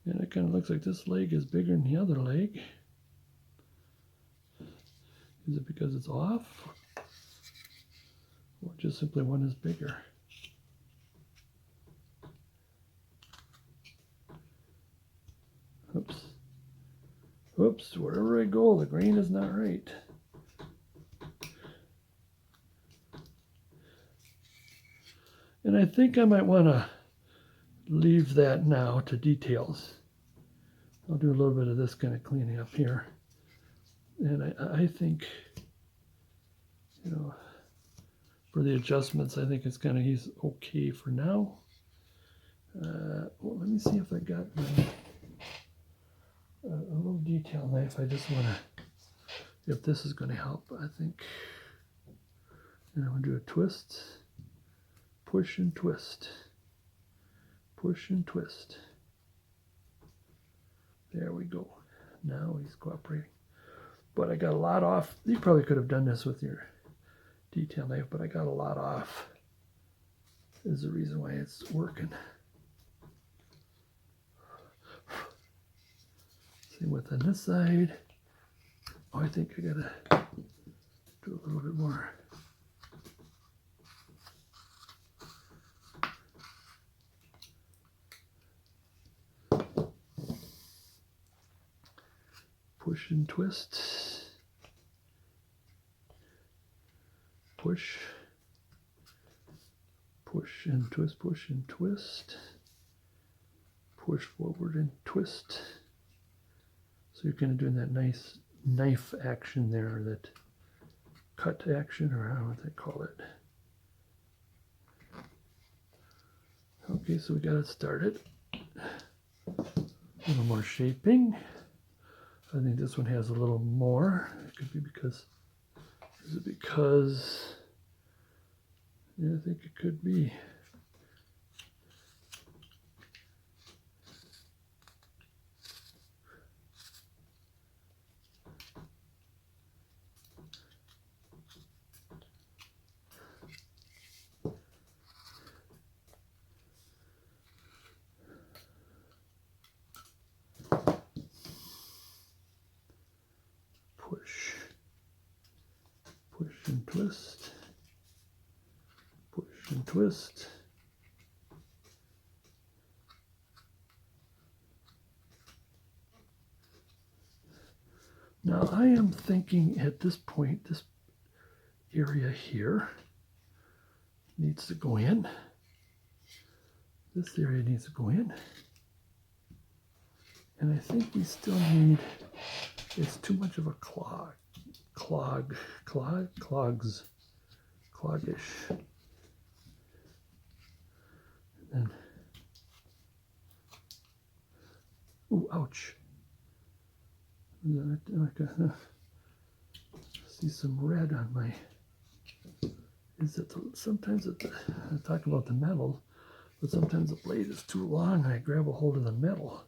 And it kind of looks like this leg is bigger than the other leg. Is it because it's off? Or just simply one is bigger? Oops. Oops, wherever I go, the grain is not right. And I think I might want to leave that now to details. I'll do a little bit of this kind of cleaning up here. And I think, you know, for the adjustments, I think he's okay for now. Well, let me see if I got a little detail knife. I just want to, if this is going to help, I think. And I'm going to do a twist, push and twist, push and twist. There we go. Now he's cooperating. But I got a lot off. You probably could have done this with your detail knife, but I got a lot off. Is the reason why it's working. Same with on this side. Oh, I think I gotta do a little bit more. Push and twist. Push. Push and twist, push and twist. Push forward and twist. So you're kind of doing that nice knife action there, that cut action, or I don't know what they call it. Okay, so we got it started. A little more shaping. I think this one has a little more. It could be because, is it because, yeah, I think it could be. Push, push and twist, push and twist. Now I am thinking at this point, this area here needs to go in. This area needs to go in. And I think we still need, it's too much of a cloggish. And then, ooh, ouch. I see some red on my, is it, sometimes I talk about the metal, but sometimes the blade is too long and I grab a hold of the metal.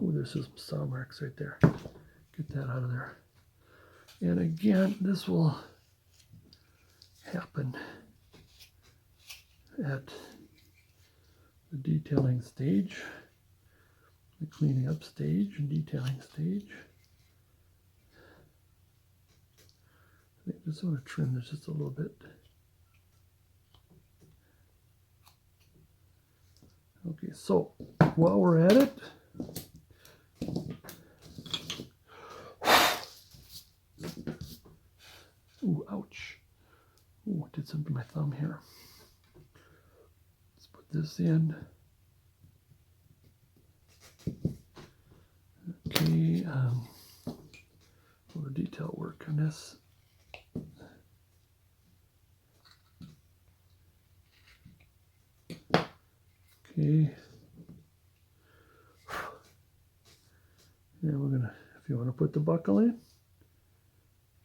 Oh, there's some saw marks right there. Get that out of there. And again, this will happen at the detailing stage, the cleaning up stage and detailing stage. I think I just want to trim this just a little bit. Okay, so while we're at it, ooh, ouch. Ooh, I did something to my thumb here. Let's put this in. Okay, a little detail work on this. Okay. And we're gonna, if you want to put the buckle in,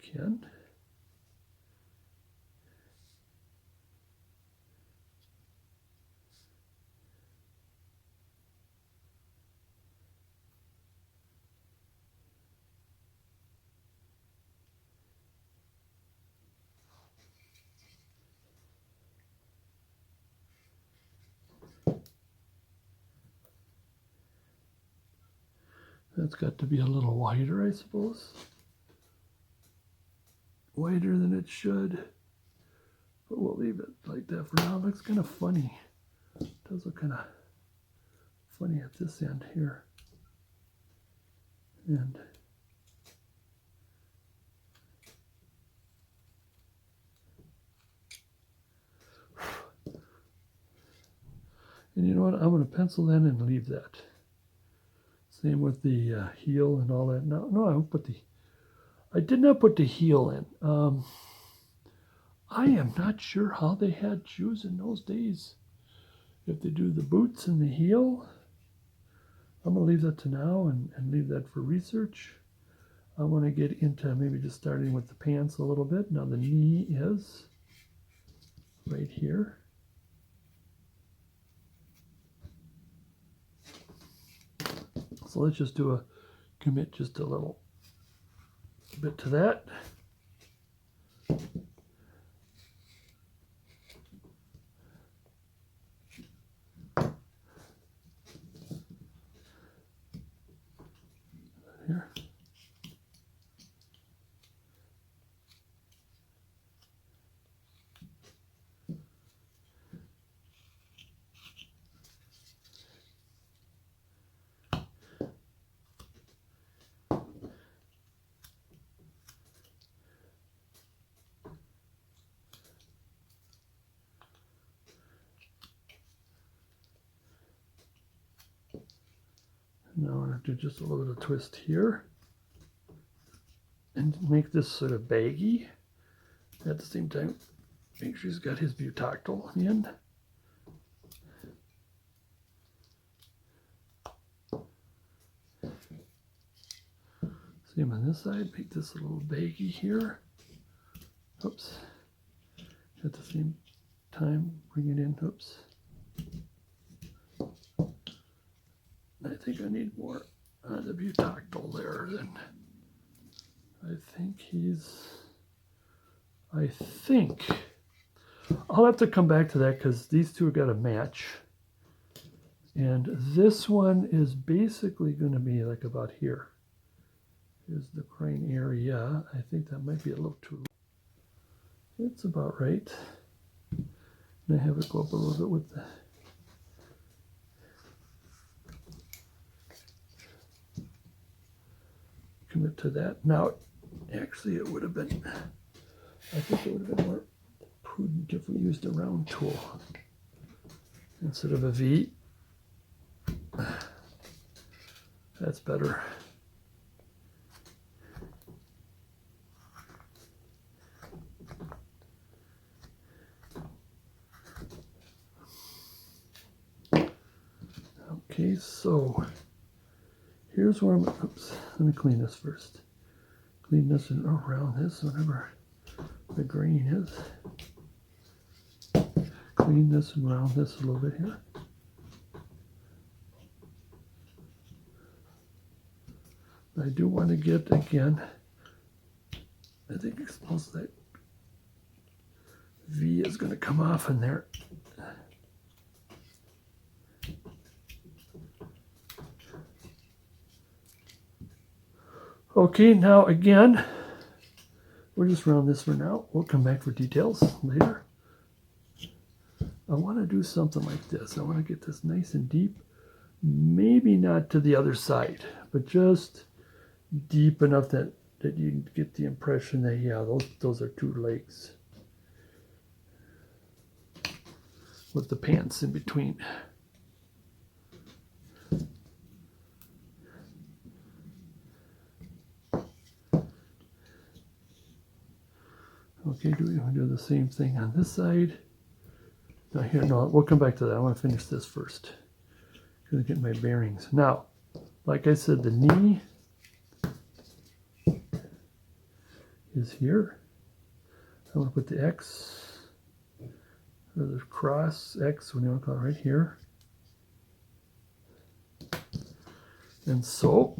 you can. That's got to be a little wider, I suppose. Wider than it should. But we'll leave it like that for now. It looks kind of funny. does look kind of funny at this end here. And you know what? I'm going to pencil that and leave that. Same with the heel and all that. No, I did not put the heel in. I am not sure how they had shoes in those days. If they do the boots and the heel, I'm going to leave that to now and leave that for research. I want to get into maybe just starting with the pants a little bit. Now the knee is right here. So let's just do commit just a little bit to that. Here. Now I'm going to do just a little bit of twist here and make this sort of baggy. At the same time, make sure he's got his butoctal in. Same on this side, make this a little baggy here. Oops. At the same time, bring it in. Oops. I think I need more on the butoctal there than I think I'll have to come back to that because these two have got to match. And this one is basically going to be like about here. Here's the groin area. I think that might be a little too. It's about right. And I have it go up a little bit with the. Commit to that. Now, actually, it would have been. I think it would have been more prudent if we used a round tool instead of a V. That's better. Okay, so here's where I'm. Oops, let me clean this first. Clean this and around this, whatever the grain is. Clean this and round this a little bit here. I do want to get, again, I think it's supposed that V is going to come off in there. Okay, now again, we'll just round this for now. We'll come back for details later. I want to do something like this. I want to get this nice and deep. Maybe not to the other side, but just deep enough that you get the impression that, yeah, those are two legs with the pants in between. Okay, do we want to do the same thing on this side? Now here, no, we'll come back to that. I want to finish this first. Gonna get my bearings. Now, like I said, the knee is here. I'm gonna put the X, or the cross, X, what do you want to call it, right here. And so,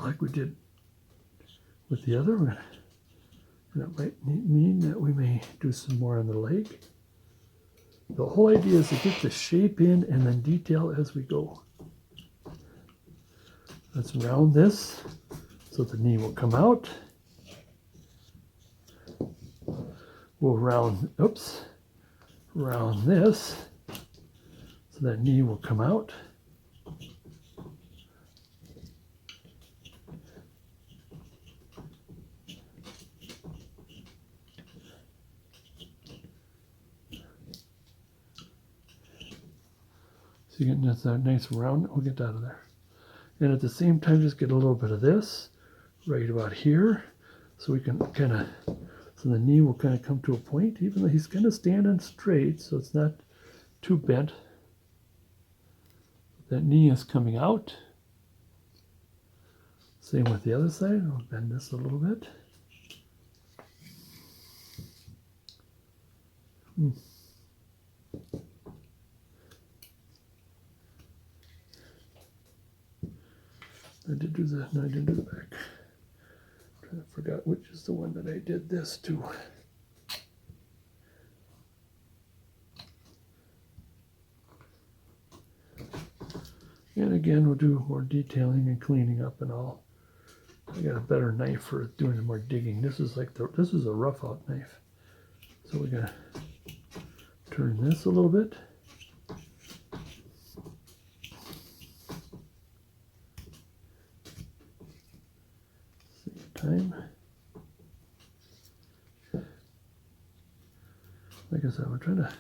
like we did with the other, that might mean that we may do some more on the leg. The whole idea is to get the shape in and then detail as we go. Let's round this so the knee will come out. We'll round this so So that knee will come out. So you get that nice round, we'll get that out of there. And at the same time, just get a little bit of this right about here. So we can kind of, so the knee will kind of come to a point, even though he's kind of standing straight, so it's not too bent. That knee is coming out. Same with the other side. I'll bend this a little bit. I did do the, no, I didn't do the back. I forgot which is the one that I did this to. And again, we'll do more detailing and cleaning up and all. I got a better knife for doing more digging. This is like this is a rough out knife. So we're gonna turn this a little bit. Same time. Like I said, we're trying to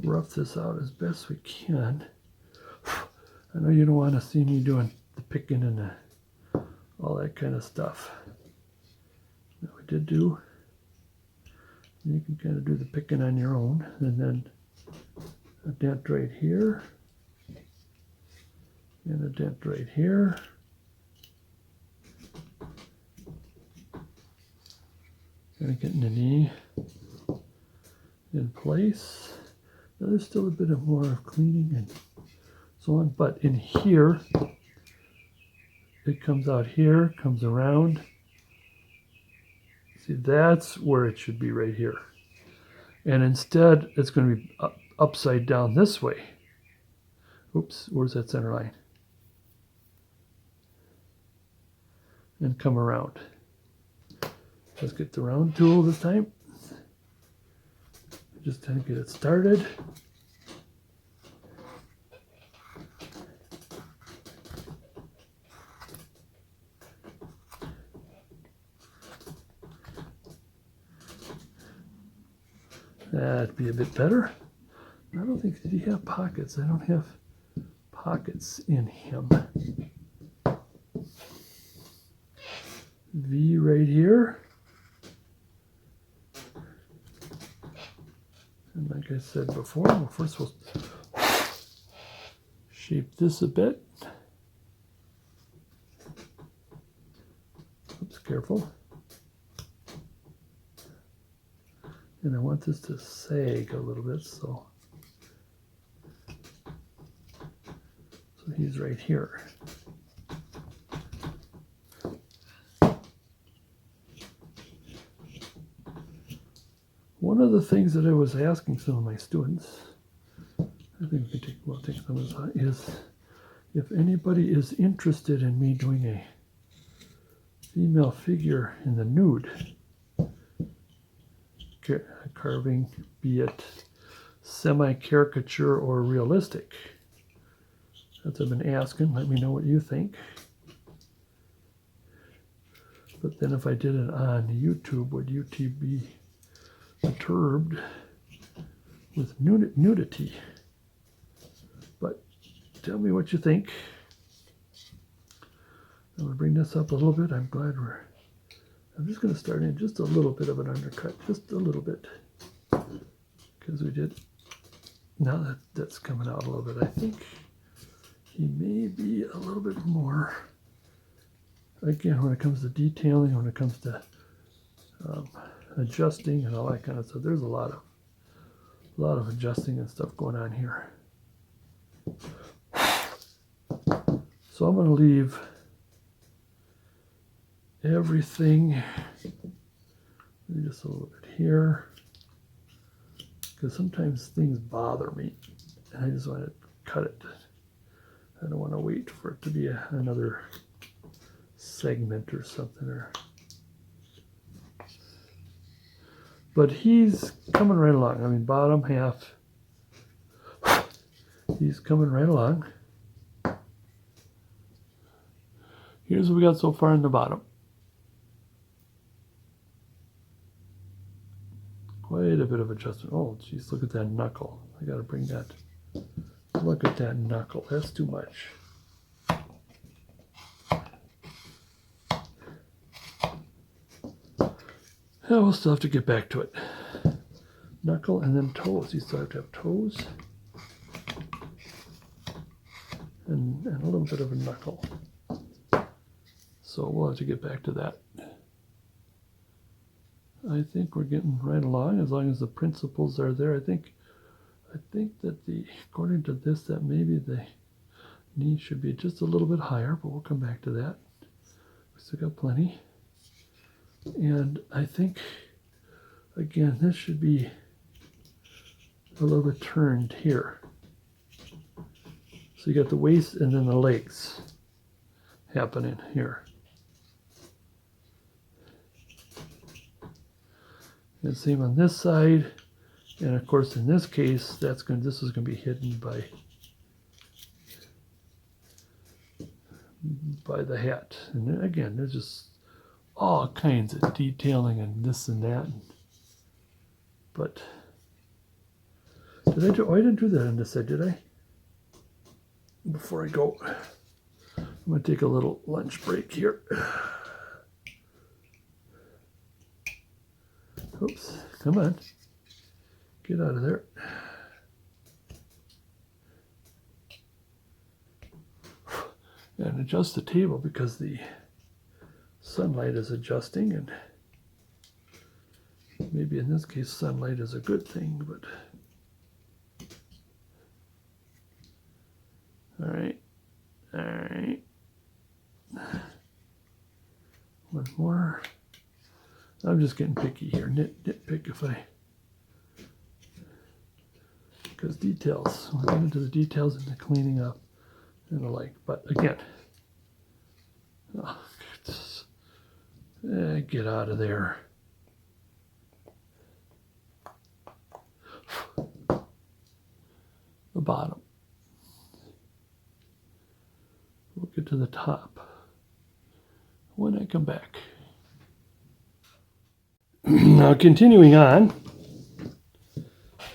rough this out as best we can. I know you don't want to see me doing the picking and all that kind of stuff. That we did do. You can kind of do the picking on your own, and then a dent right here, and a dent right here. Kind of getting the knee in place. Now there's still a bit of more of cleaning and so on, but in here, it comes out here, comes around. See, that's where it should be, right here. And instead, it's going to be upside down this way. Oops, where's that center line? And come around. Let's get the round tool this time. Just to get it started. That'd be a bit better. I don't think, did he have pockets? I don't have pockets in him. V right here. And like I said before, well, first we'll shape this a bit. Oops, careful. And I want this to sag a little bit, so he's right here. One of the things that I was asking some of my students, I think we can take some of this, is if anybody is interested in me doing a female figure in the nude, carving, be it semi-caricature or realistic. That's what I've been asking. Let me know what you think. But then if I did it on YouTube, would YouTube be perturbed with nudity? But tell me what you think. I'm going to bring this up a little bit. I'm just going to start in just a little bit of an undercut, just a little bit, because we did. Now that that's coming out a little bit, I think he may be a little bit more. Again, when it comes to detailing, when it comes to adjusting and all that kind of stuff, there's a lot of adjusting and stuff going on here. So I'm going to leave everything, maybe just a little bit here, because sometimes things bother me and I just want to cut it. I don't want to wait for it to be another segment or something. But he's coming right along. I mean, bottom half, He's coming right along. Here's what we got so far in the bottom. Quite a bit of adjustment. Oh, geez, look at that knuckle. I got to bring that. Look at that knuckle. That's too much. Yeah, we'll still have to get back to it. Knuckle and then toes. You still have to have toes. And a little bit of a knuckle. So we'll have to get back to that. I think we're getting right along as long as the principles are there. I think that according to this, that maybe the knee should be just a little bit higher, but we'll come back to that. We still got plenty. And I think, again, this should be a little bit turned here. So you got the waist and then the legs happening here. And same on this side. And of course, in this case, this is going to be hidden by the hat. And then again, there's just all kinds of detailing and this and that. But did I do? Oh, I didn't do that on this side, did I? Before I go, I'm going to take a little lunch break here. Oops, come on. Get out of there. And adjust the table because the sunlight is adjusting, and maybe in this case sunlight is a good thing, but all right. One more. I'm just getting picky here, nitpick because details, we're getting into the details and the cleaning up and the like, but again, get out of there. The bottom. We'll get to the top when I come back. Now continuing on,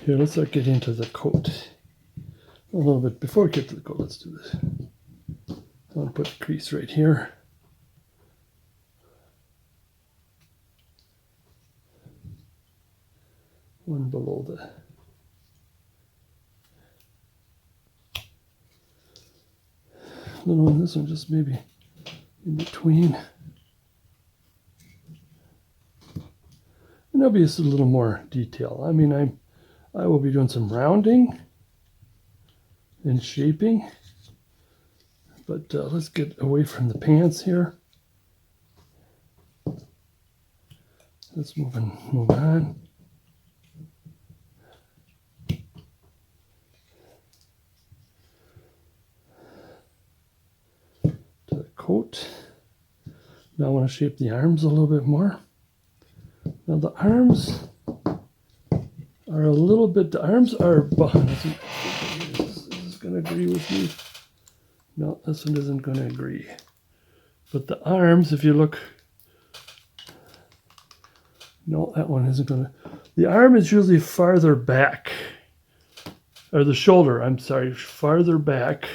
here let's start getting into the coat. A little bit before we get to the coat, let's do this. I'll put the crease right here. One below the little one, this one just maybe in between. And there'll be just a little more detail. I mean, I will be doing some rounding and shaping, but let's get away from the pants here. Let's move on. To the coat. Now I want to shape the arms a little bit more. Now the arms are a little bit, the arms are behind. Is this going to agree with me? No, this one isn't going to agree. But the arms, if you look, no, that one isn't going to. The arm is usually farther back, or the shoulder, I'm sorry, farther back.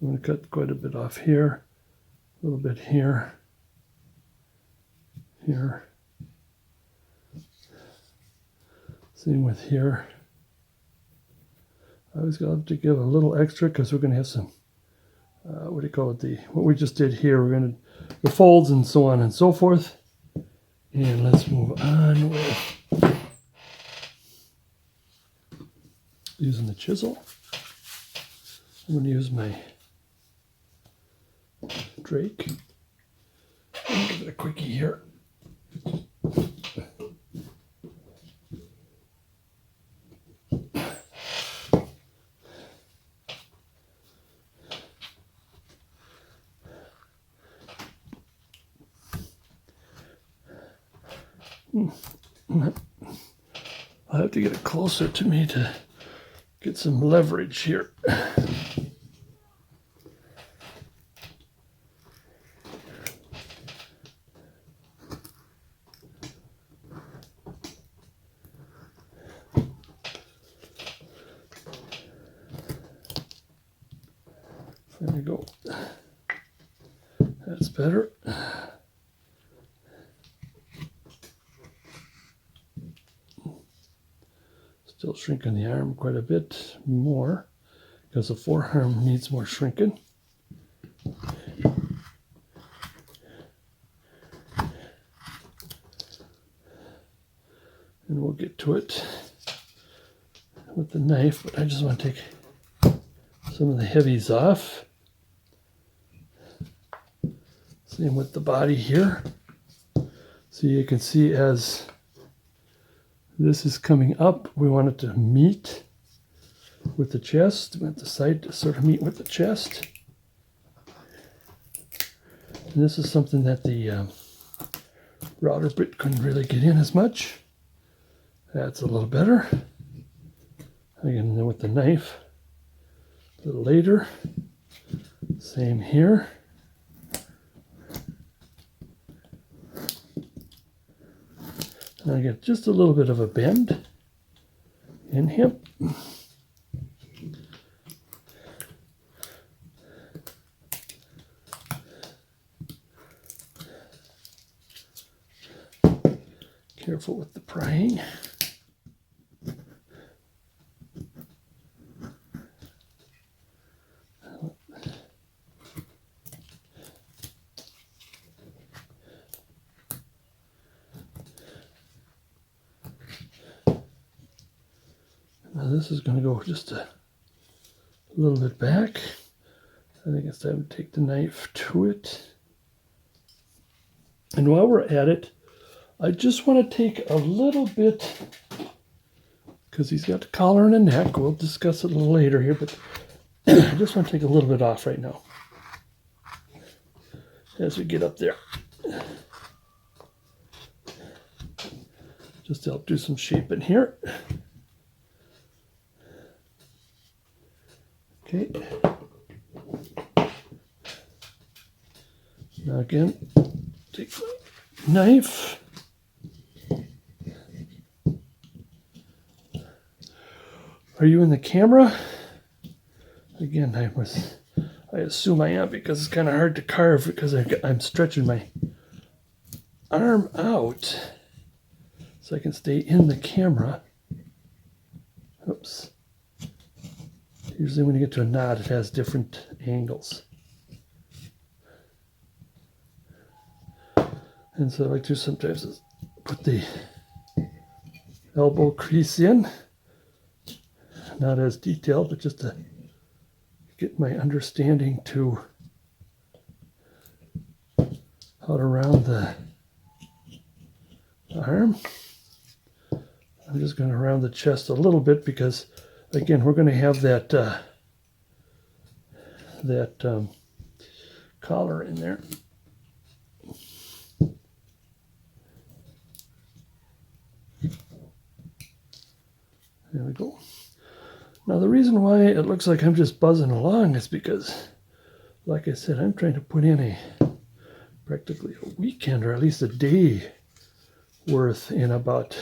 I'm going to cut quite a bit off here, a little bit here, here. Same with here. I always have to give a little extra because we're going to have some, what do you call it, what we just did here. We're going to, the folds and so on and so forth. And let's move on with using the chisel. I'm going to use my Drake. And give it a quickie here. I'll have to get it closer to me to get some leverage here. There we go. That's better. Still shrinking the arm quite a bit more because the forearm needs more shrinking. And we'll get to it with the knife, but I just want to take some of the heavies off. Same with the body here. So you can see as this is coming up, we want it to meet with the chest. We want the side to sort of meet with the chest. And this is something that the router bit couldn't really get in as much. That's a little better. Again, then with the knife, a little later. Same here. And I get just a little bit of a bend in him. Careful with the prying. Now this is going to go just a little bit back. I think it's time to take the knife to it. And while we're at it, I just want to take a little bit, because he's got the collar and the neck. We'll discuss it a little later here, but I just want to take a little bit off right now as we get up there. Just to help do some shaping here. Okay. Now again, take my knife. Are you in the camera? Again, I assume I am because it's kind of hard to carve because I'm stretching my arm out so I can stay in the camera. Oops. Usually when you get to a knot, it has different angles. And so what I like to do sometimes is put the elbow crease in. Not as detailed, but just to get my understanding to how to round the arm. I'm just going to round the chest a little bit because, again, we're going to have that collar in there. There we go. Now the reason why it looks like I'm just buzzing along is because, like I said, I'm trying to put in practically a weekend or at least a day worth in about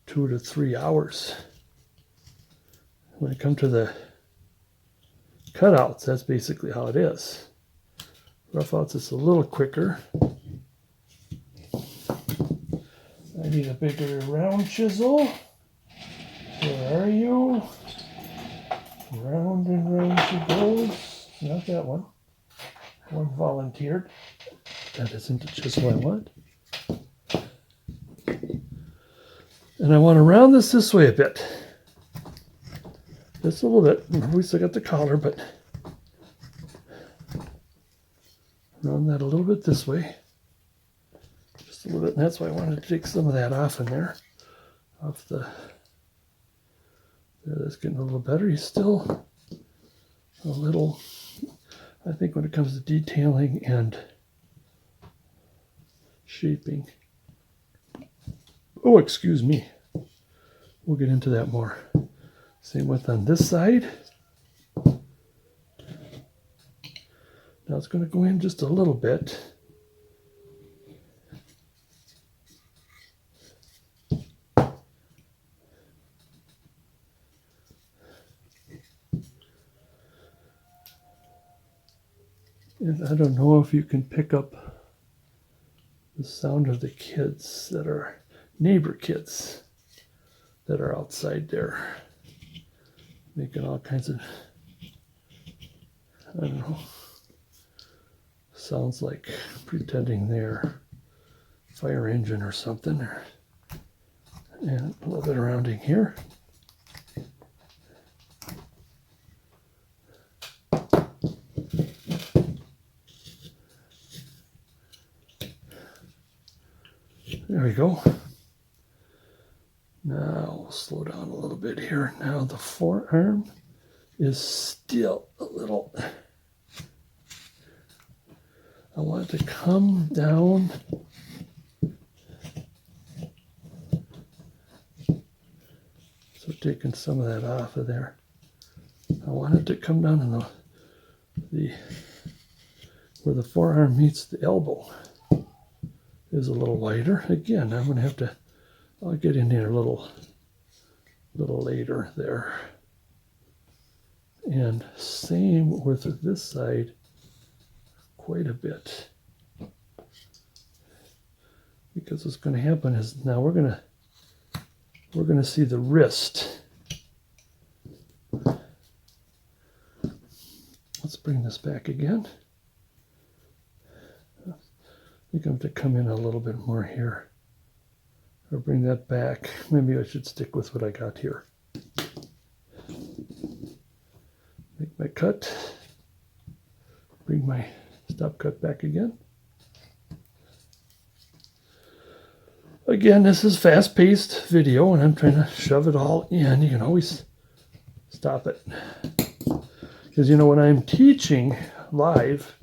2 to 3 hours. When it comes to the cutouts, that's basically how it is. Roughouts is a little quicker. I need a bigger round chisel. Where are you? Round and round she goes. Not that one. One volunteered. That isn't the chisel I want. And I want to round this way a bit. Just a little bit. We still got the collar, but round that a little bit this way. Just a little bit. And that's why I wanted to take some of that off in there. Off the... There, that's getting a little better. He's still a little, I think when it comes to detailing and shaping, Oh, excuse me. We'll get into that more. Same with on this side. Now it's going to go in just a little bit. And I don't know if you can pick up the sound of the kids that are neighbor kids that are outside there making all kinds of, I don't know, sounds like pretending they're fire engine or something. And a little bit of rounding here. There we go. Now we'll slow down a little bit here. Now the forearm is still a little, I want it to come down. So taking some of that off of there. I want it to come down in the where the forearm meets the elbow is a little wider. Again, I'm going to have to, I'll get in here a little later there. And same with this side, quite a bit. Because what's going to happen is now we're going to see the wrist. Let's bring this back again. I think I'm going to come in a little bit more here. Or bring that back. Maybe I should stick with what I got here. Make my cut. Bring my stop cut back again. Again, this is fast-paced video, and I'm trying to shove it all in. You can always stop it. Because, you know, when I'm teaching live,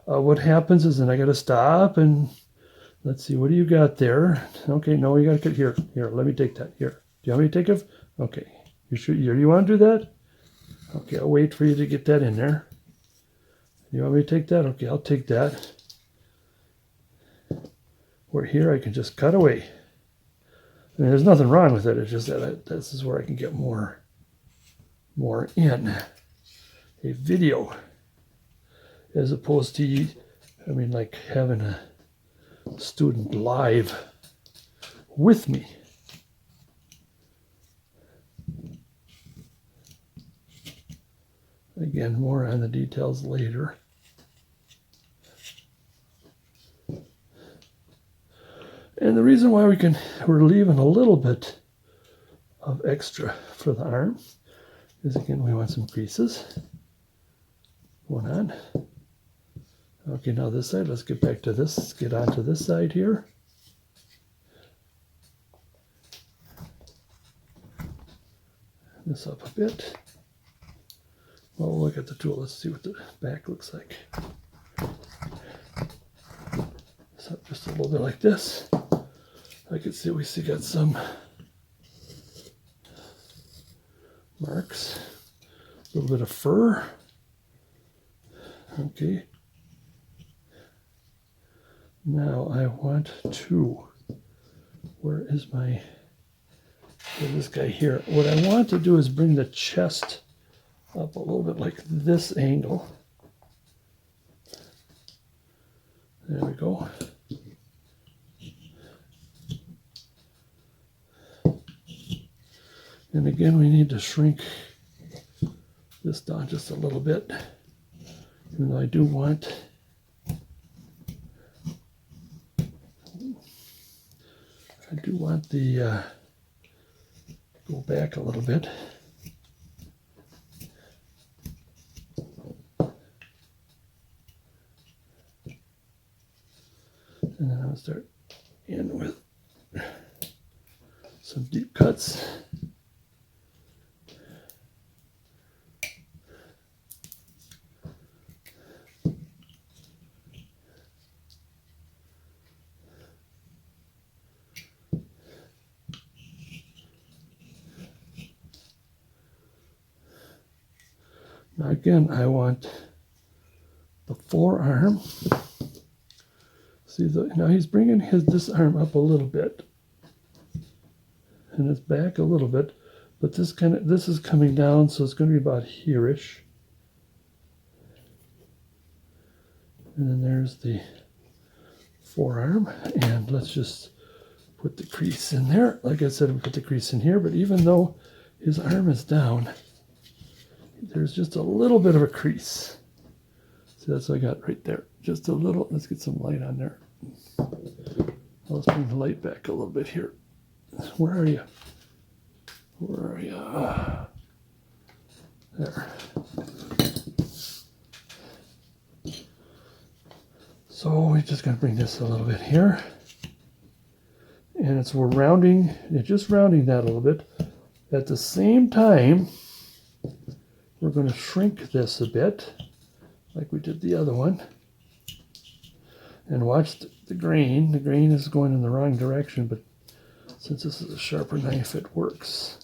what happens is then I got to stop and let's see, what do you got there? Okay, no, you got to cut here. Here, let me take that. Here, do you want me to take it? Okay, you sure you want to do that? Okay, I'll wait for you to get that in there. You want me to take that? Okay, I'll take that. Where here I can just cut away. I mean, there's nothing wrong with it. It's just that this is where I can get more in a video, as opposed to, I mean, like having a student live with me. Again, more on the details later. And the reason why we're leaving a little bit of extra for the arm is, again, we want some creases going on. Okay, now this side, let's get back to this. Let's get onto this side here. This up a bit. Well, we'll look at the tool. Let's see what the back looks like. So just a little bit like this. I can see we still got some marks. A little bit of fur. Okay. Now I want to, where is this guy here? What I want to do is bring the chest up a little bit like this angle. There we go. And again, we need to shrink this down just a little bit. Even though I do want the go back a little bit. And then I'll start in with some deep cuts. Now again, I want the forearm. See, now he's bringing this arm up a little bit, and it's back a little bit, but this is coming down, so it's going to be about here-ish. And then there's the forearm, and let's just put the crease in there. Like I said, we put the crease in here, but even though his arm is down, there's just a little bit of a crease. See, that's what I got right there. Just a little. Let's get some light on there. Let's bring the light back a little bit here. Where are you? Where are you? There. So we're just going to bring this a little bit here. And we're rounding, just rounding that a little bit. At the same time, we're going to shrink this a bit, like we did the other one. And watch the grain. The grain is going in the wrong direction, but since this is a sharper knife, it works.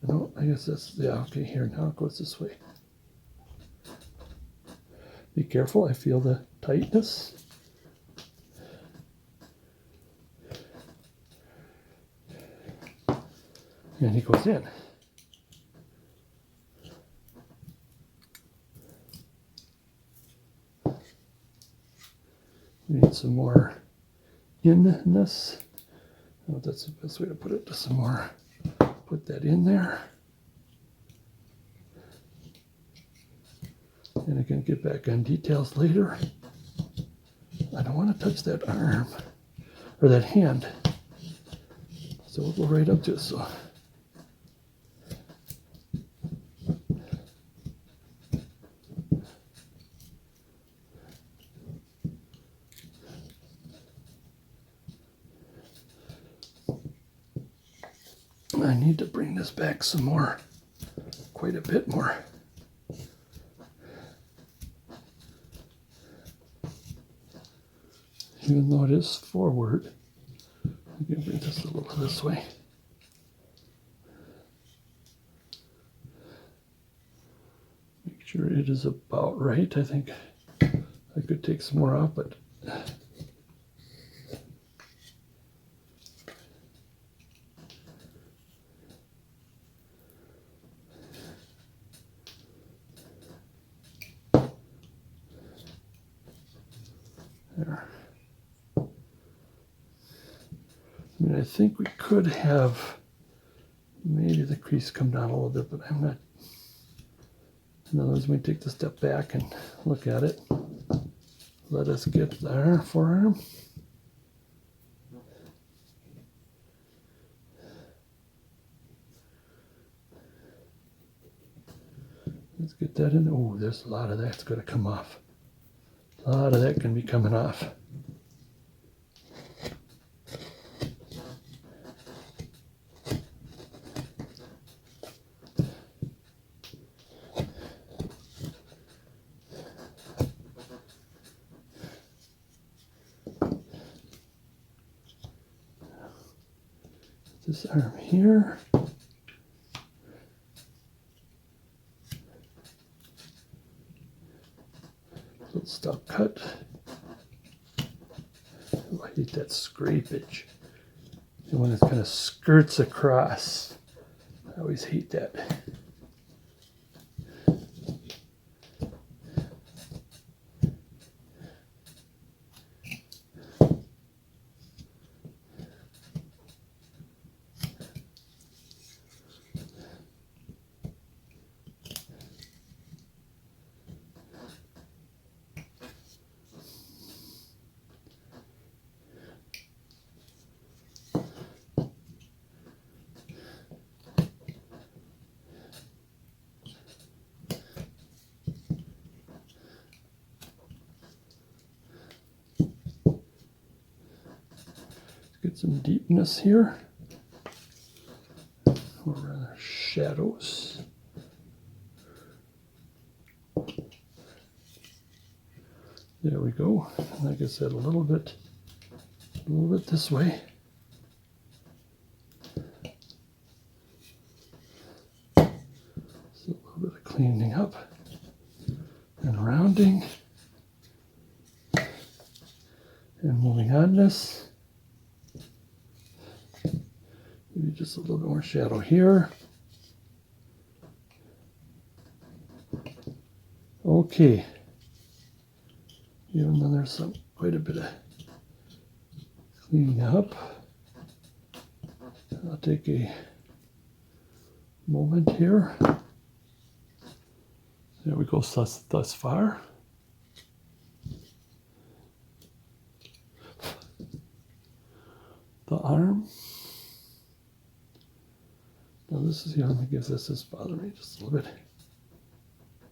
No, I guess that's, yeah, okay, here, now it goes this way. Be careful, I feel the tightness. And he goes in. We need some more inness. Oh, that's the best way to put it. Just some more. Put that in there. And I can get back on details later. I don't want to touch that arm or that hand. So we'll go right up to it. So I need to bring this back some more, quite a bit more. Even though it is forward, I can bring this a little this way. Make sure it is about right. I think I could take some more off, but there. I mean, I think we could have maybe the crease come down a little bit, but I'm not. In other words, we take the step back and look at it. Let us get our forearm. Let's get that in. Oh, there's a lot of that's going to come off. A lot of that can be coming off. This arm here. Little stop cut. Oh, I hate that scrapage. And when it kind of skirts across, I always hate that. Get some deepness here, or rather shadows. There we go. Like I said, a little bit this way. cleaning up and rounding and moving on this. Maybe just a little bit more shadow here. Okay. Even though there's quite a bit of cleaning up, I'll take a moment here. There we go, thus far. The arm. Now this is here, let me give this bothering me just a little bit.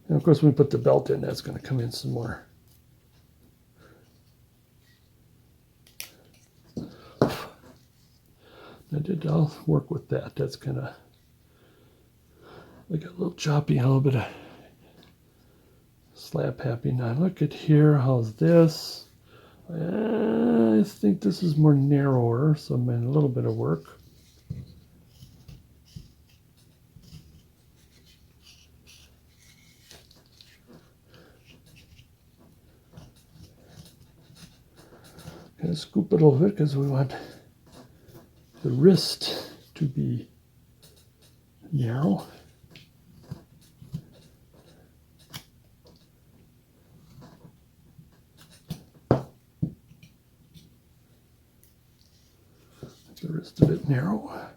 And of course when we put the belt in, that's going to come in some more. I'll work with that. That's kind of like a little choppy, a little bit of slap happy. Now look at here, how's this? I think this is more narrower, so I'm in a little bit of work. Kind of scoop it a little bit because we want the wrist to be narrow. The wrist a bit narrow.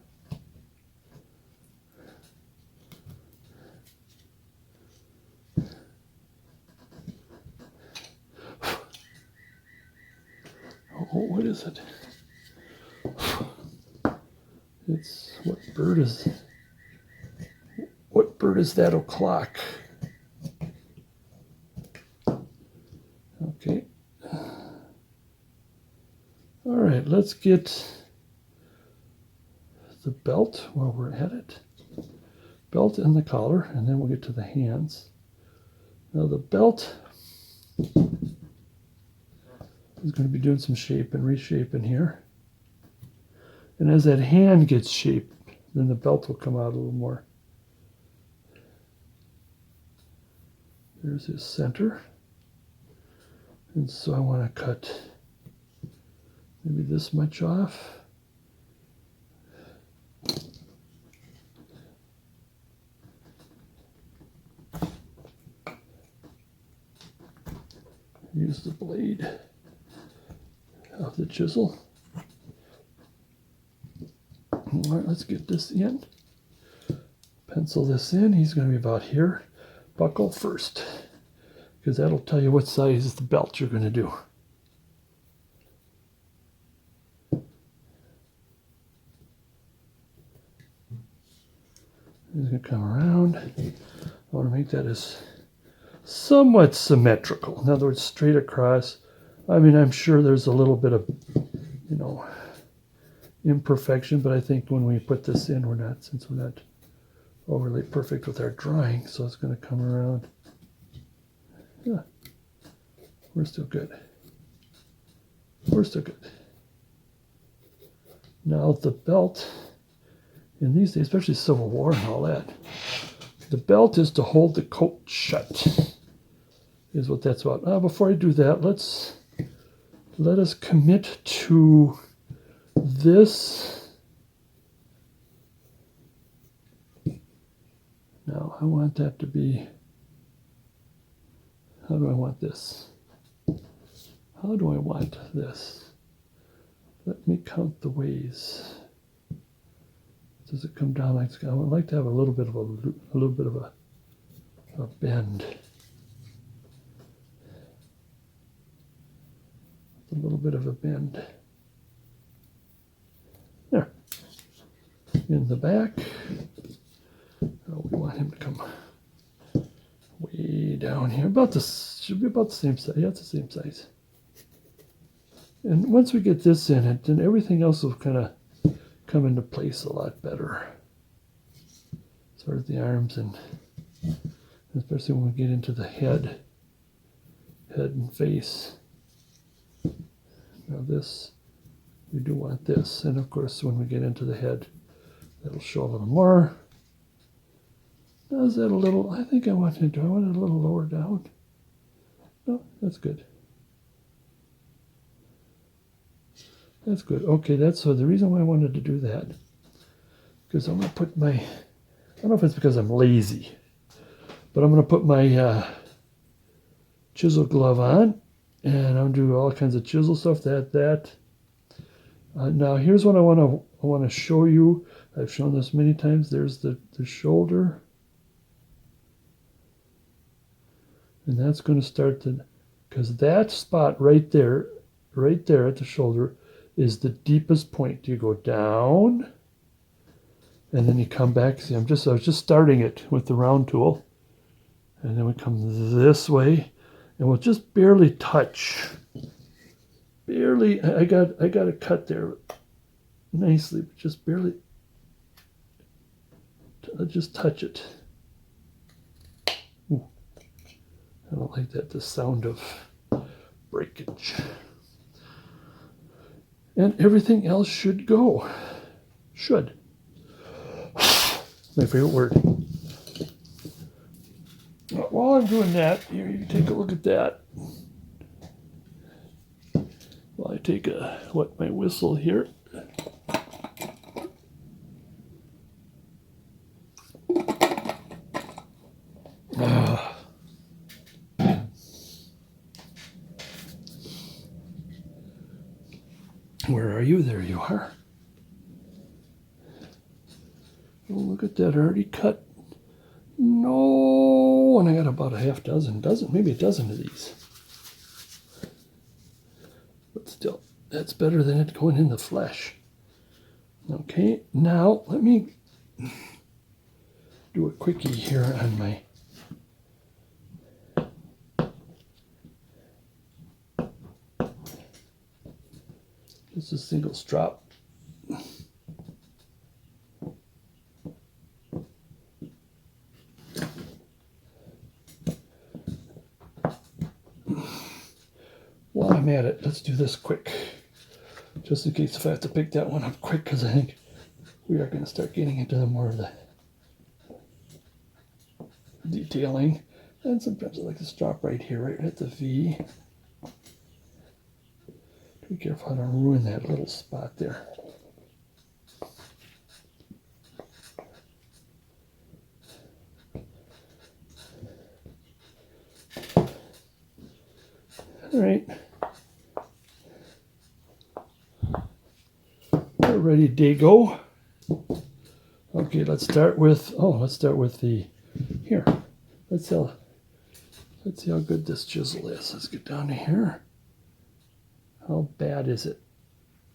Oh, what is it? It's what bird is that o'clock? Okay. All right, let's get the belt while we're at it. Belt and the collar, and then we'll get to the hands. Now the belt is going to be doing some shape and reshaping here. And as that hand gets shaped, then the belt will come out a little more. There's his center. And so I want to cut maybe this much off. Use the blade of the chisel. All right, let's get this in. Pencil this in. He's going to be about here. Buckle first, because that'll tell you what size is the belt you're going to do. He's going to come around. I want to make that as somewhat symmetrical. In other words, straight across. I mean, I'm sure there's a little bit of, imperfection, but I think when we put this in, since we're not overly perfect with our drawing, so it's going to come around. Yeah, we're still good. We're still good. Now the belt, in these days, especially Civil War and all that, the belt is to hold the coat shut, is what that's about. Before I do that, let us commit to this. Now I want that to be, how do I want this? How do I want this? Let me count the ways. Does it come down like this? I would like to have a little bit of a bend. A little bit of a bend. There. In the back. Oh, we want him to come way down here. Should be about the same size. Yeah, it's the same size. And once we get this in it, then everything else will kind of come into place a lot better. As far as the arms, and especially when we get into the head and face. Now this, we do want this. And of course, when we get into the head, that'll show a little more. Now is that a little, I think I want it a little lower down. No, that's good. That's good. Okay, that's so the reason why I wanted to do that, because I'm going to put my, I don't know if it's because I'm lazy, but I'm going to put my chisel glove on, and I'm going to do all kinds of chisel stuff. Now here's what I want to show you. I've shown this many times. There's the shoulder, and that's going to start to, because that spot right there at the shoulder is the deepest point. You go down, and then you come back. See, I was just starting it with the round tool, and then we come this way, and we'll just barely touch. Barely, I got a cut there nicely, but just barely. Just touch it. Ooh, I don't like that. The sound of breakage. And everything else should go. Should. My favorite word. While I'm doing that, here you take a look at that. While I take my whistle here. Where are you? There you are. Oh, look at that, already cut. No, and I got about a half dozen, maybe a dozen of these. But still, that's better than it going in the flesh. Okay, now let me do a quickie here on my just a single strop. While I'm at it, let's do this quick. Just in case if I have to pick that one up quick, because I think we are going to start getting into more of the detailing. And sometimes I like to stop right here, right at the V. Be careful I don't ruin that little spot there. All right. We're ready to go. Okay, let's start with the here. Let's see how good this chisel is. Let's get down to here. How bad is it?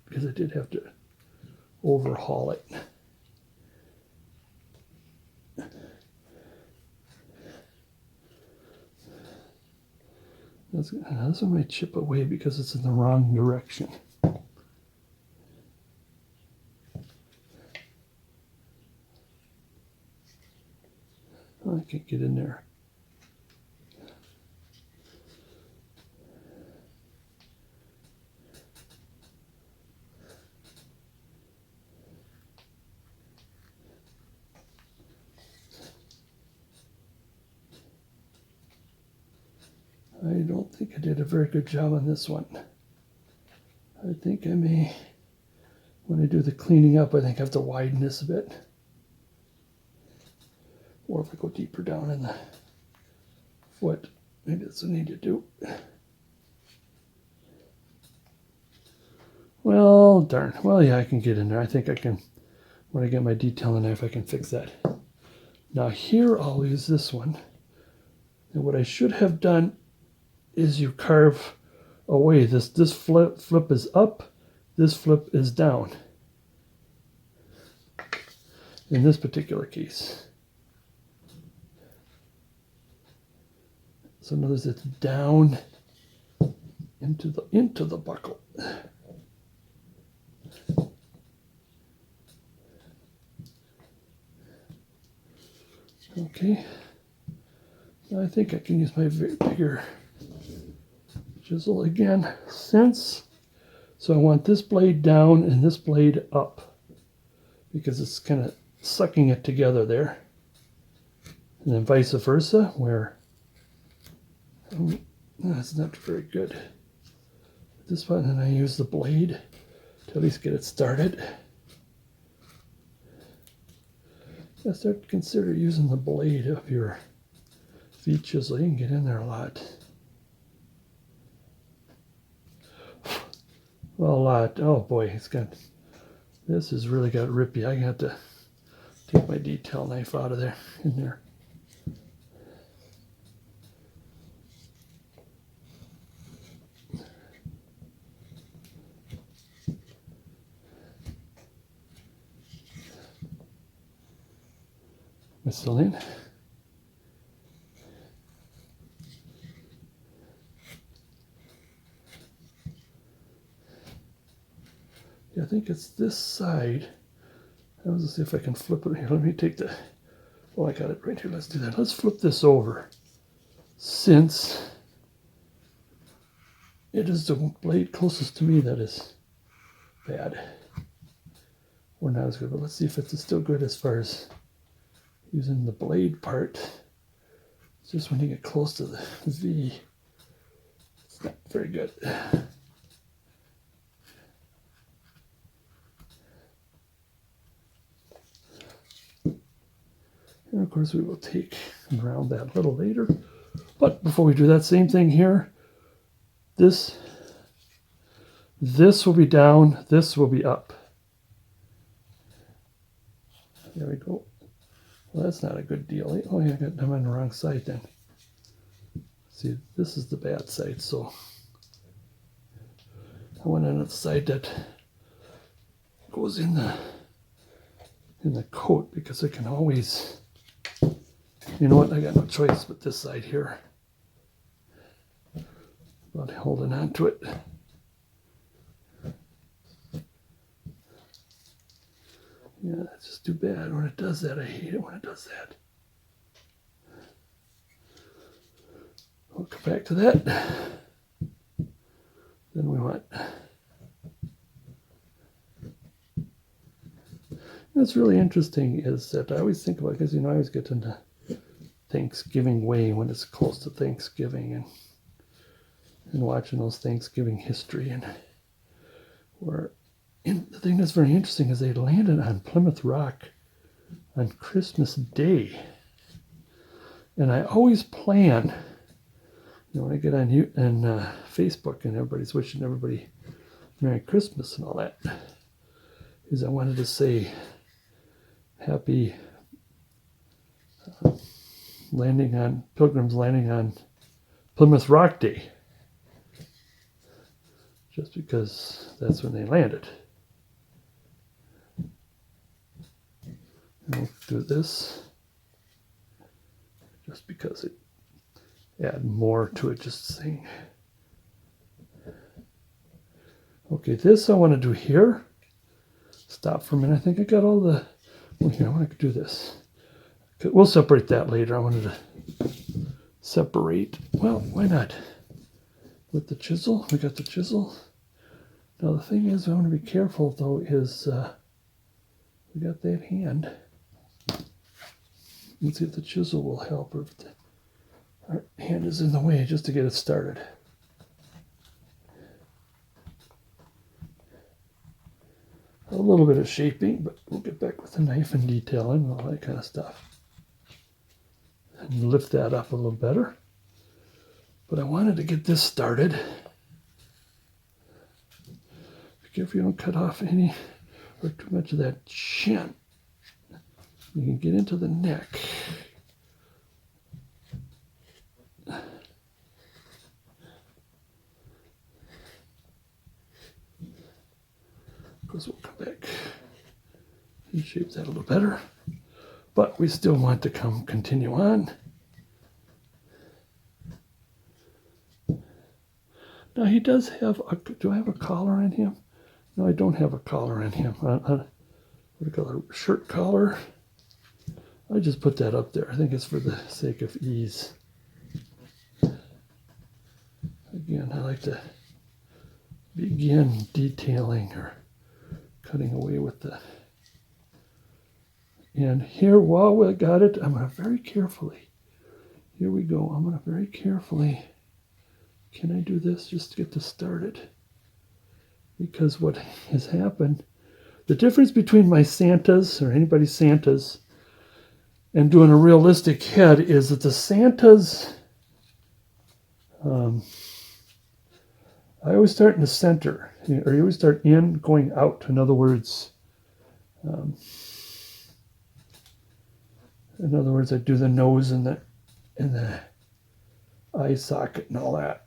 Because I did have to overhaul it. This one might chip away because it's in the wrong direction. Oh, I can't get in there. I don't think I did a very good job on this one. I think I may, when I do the cleaning up, I think I have to widen this a bit. Or if I go deeper down in the foot, maybe that's what I need to do. Well, darn. Well, yeah, I can get in there. I think I can, when I get my detailing knife, I can fix that. Now here, I'll use this one. And what I should have done is you carve away. This flip is up, this flip is down. In this particular case. So notice it's down into the buckle. Okay. Now I think I can use my bigger chisel again. So I want this blade down and this blade up because it's kind of sucking it together there. And then vice versa, where that's not very good. This one, and I use the blade to at least get it started. I start to consider using the blade of your feet chisel. You can get in there a lot. Well, a lot. Oh boy, this has really got rippy. I got to take my detail knife out of there, in there. Am I still in? Yeah, I think it's this side. Let's see if I can flip it here. Let me take the, oh, I got it right here. Let's do that. Let's flip this over. Since it is the blade closest to me that is bad. Or not as good, but let's see if it's still good as far as using the blade part. It's just when you get close to the V, it's not very good. And of course we will take and round that a little later. But before we do that, same thing here. This will be down, this will be up. There we go. Well, that's not a good deal. Oh yeah, I'm on the wrong side then. See, this is the bad side, so I went on the side that goes in the coat, because I can always, you know what, I got no choice but this side here. About holding on to it. Yeah, that's just too bad when it does that. I hate it when it does that. We'll come back to that. Then we want, what's really interesting is that I always think about, because you know I always get into Thanksgiving way when it's close to Thanksgiving, and watching those Thanksgiving history, and the thing that's very interesting is they landed on Plymouth Rock on Christmas Day. And I always plan, you know, when I get on Facebook and everybody's wishing everybody Merry Christmas and all that, is I wanted to say happy Pilgrim's landing on Plymouth Rock Day. Just because that's when they landed. And we'll do this just because it add more to it, just saying. Okay, this I want to do here. Stop for a minute. I think I got all the, well, here, I want to do this. We'll separate that later. I wanted to separate, well, why not? With the chisel, we got the chisel. Now the thing is, I want to be careful though, is we got that hand. Let's see if the chisel will help, or if our hand is in the way, just to get it started. A little bit of shaping, but we'll get back with the knife and detailing and all that kind of stuff. And lift that up a little better. But I wanted to get this started. Be careful you don't cut off any or too much of that chin. You can get into the neck. Of course, we'll come back and shape that a little better. But we still want to continue on. Now he does have do I have a collar on him? No, I don't have a collar on him. What do you call it? Shirt collar. I just put that up there. I think it's for the sake of ease. Again, I like to begin detailing or cutting away with the And here, while we got it, I'm going to very carefully, here we go, I'm going to very carefully, can I do this just to get this started? Because what has happened, the difference between my Santas, or anybody's Santas, and doing a realistic head is that the Santas, I always start in the center, or you always start in, going out. In other words, I do the nose and the eye socket and all that.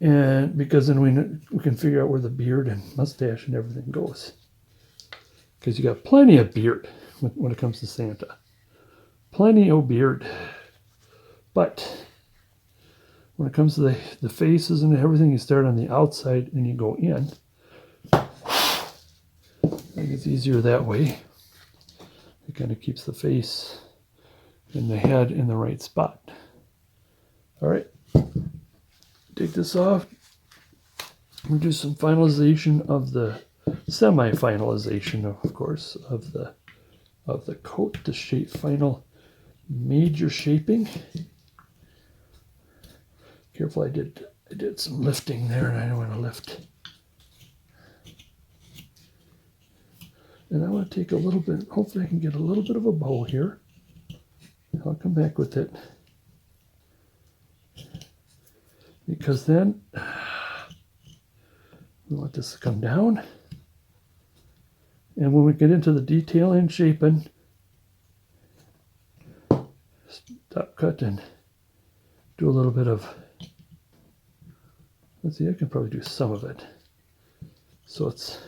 And because then we can figure out where the beard and mustache and everything goes. Because you got plenty of beard when it comes to Santa. Plenty of beard. But when it comes to the faces and everything, you start on the outside and you go in. I think it's easier that way. It kind of keeps the face and the head in the right spot. All right. Take this off. We'll do some finalization of the semi-finalization, of course, of the coat, the shape, final major shaping. Careful, I did some lifting there, and I don't want to lift. And I want to take a little bit. Hopefully, I can get a little bit of a bow here. I'll come back with it. Because then we want this to come down. And when we get into the detailing and shaping, stop cut and do a little bit of, let's see, I can probably do some of it. So it's,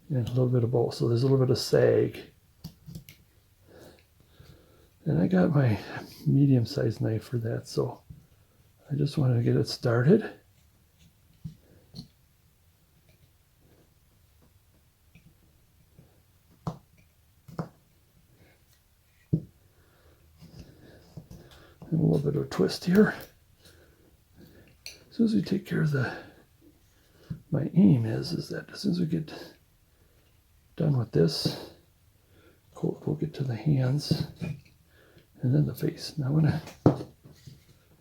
and a little bit of both. So there's a little bit of sag. And I got my medium-sized knife for that, so I just wanted to get it started. And a little bit of a twist here. As soon as we take care of my aim is that as soon as we get done with this, we'll get to the hands and then the face. Now I'm gonna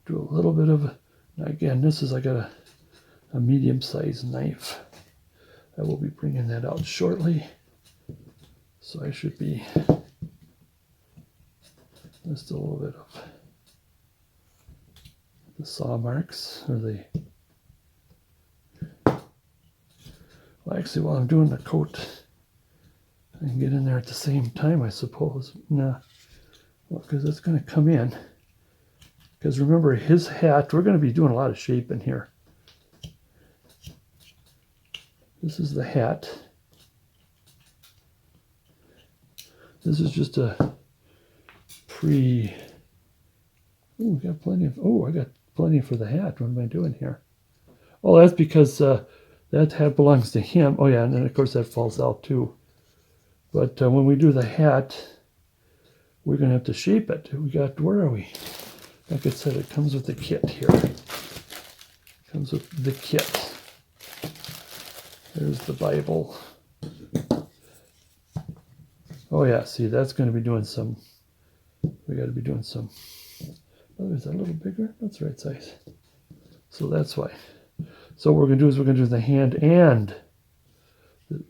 do a little bit of, again, I got a medium-sized knife. I will be bringing that out shortly. So I should be just a little bit of the saw marks, or well, actually, while I'm doing the coat, I can get in there at the same time, I suppose. Nah, well, because it's going to come in. Because remember, his hat, we're going to be doing a lot of shaping here. This is the hat. This is just a pre. Oh, we got plenty of. Oh, I got plenty for the hat. What am I doing here? Oh, that's because that hat belongs to him. Oh yeah, and then of course that falls out too. But when we do the hat, we're going to have to shape it. We got, where are we? Like I said, it comes with the kit here. It comes with the kit. There's the Bible. Oh yeah, see, that's going to be doing some, we got to be doing some, oh, is that a little bigger? That's the right size. So that's why. So what we're going to do is we're going to do the hand and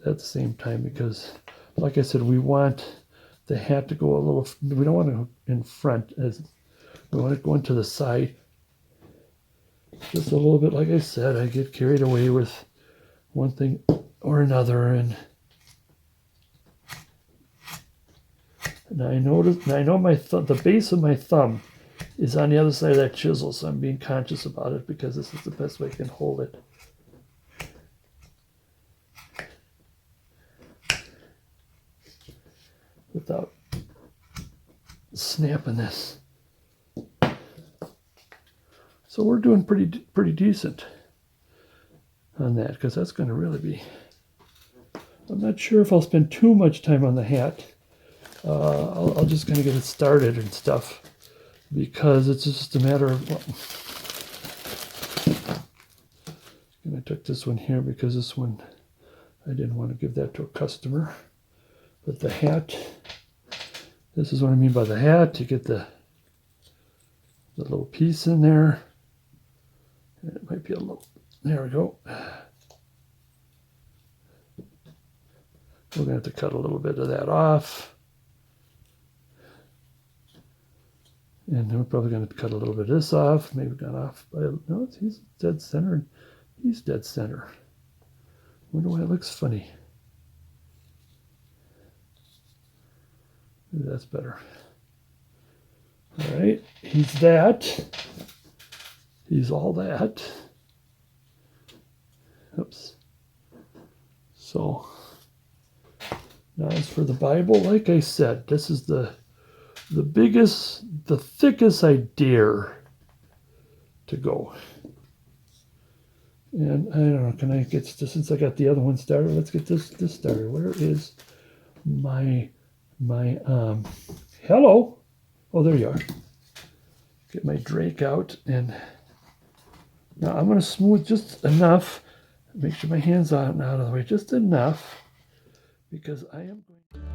at the same time, because like I said, we want the hat to go a little, we don't want to go in front, as we want to go into the side. Just a little bit, like I said, I get carried away with one thing or another, and I noticed, I know the base of my thumb is on the other side of that chisel, so I'm being conscious about it because this is the best way I can hold it. Without snapping this. So we're doing pretty decent on that, because that's going to really be, I'm not sure if I'll spend too much time on the hat. I'll just kind of get it started and stuff, because it's just a matter of, well, and I took this one here because this one I didn't want to give that to a customer. But the hat, this is what I mean by the hat. You get the little piece in there. And it might be a little, there we go. We're going to have to cut a little bit of that off. And then we're probably going to cut a little bit of this off. Maybe not off by, no, he's dead center. He's dead center. Wonder why it looks funny. Maybe that's better. All right, he's that. He's all that. Oops. So now as for the Bible, like I said, this is the biggest, the thickest I dare to go. And I don't know, can I get, since I got the other one started, let's get this started. Where is my hello? Oh, there you are. Get my Drake out, and now I'm going to smooth just enough. Make sure my hands are out of the way, just enough, because I am going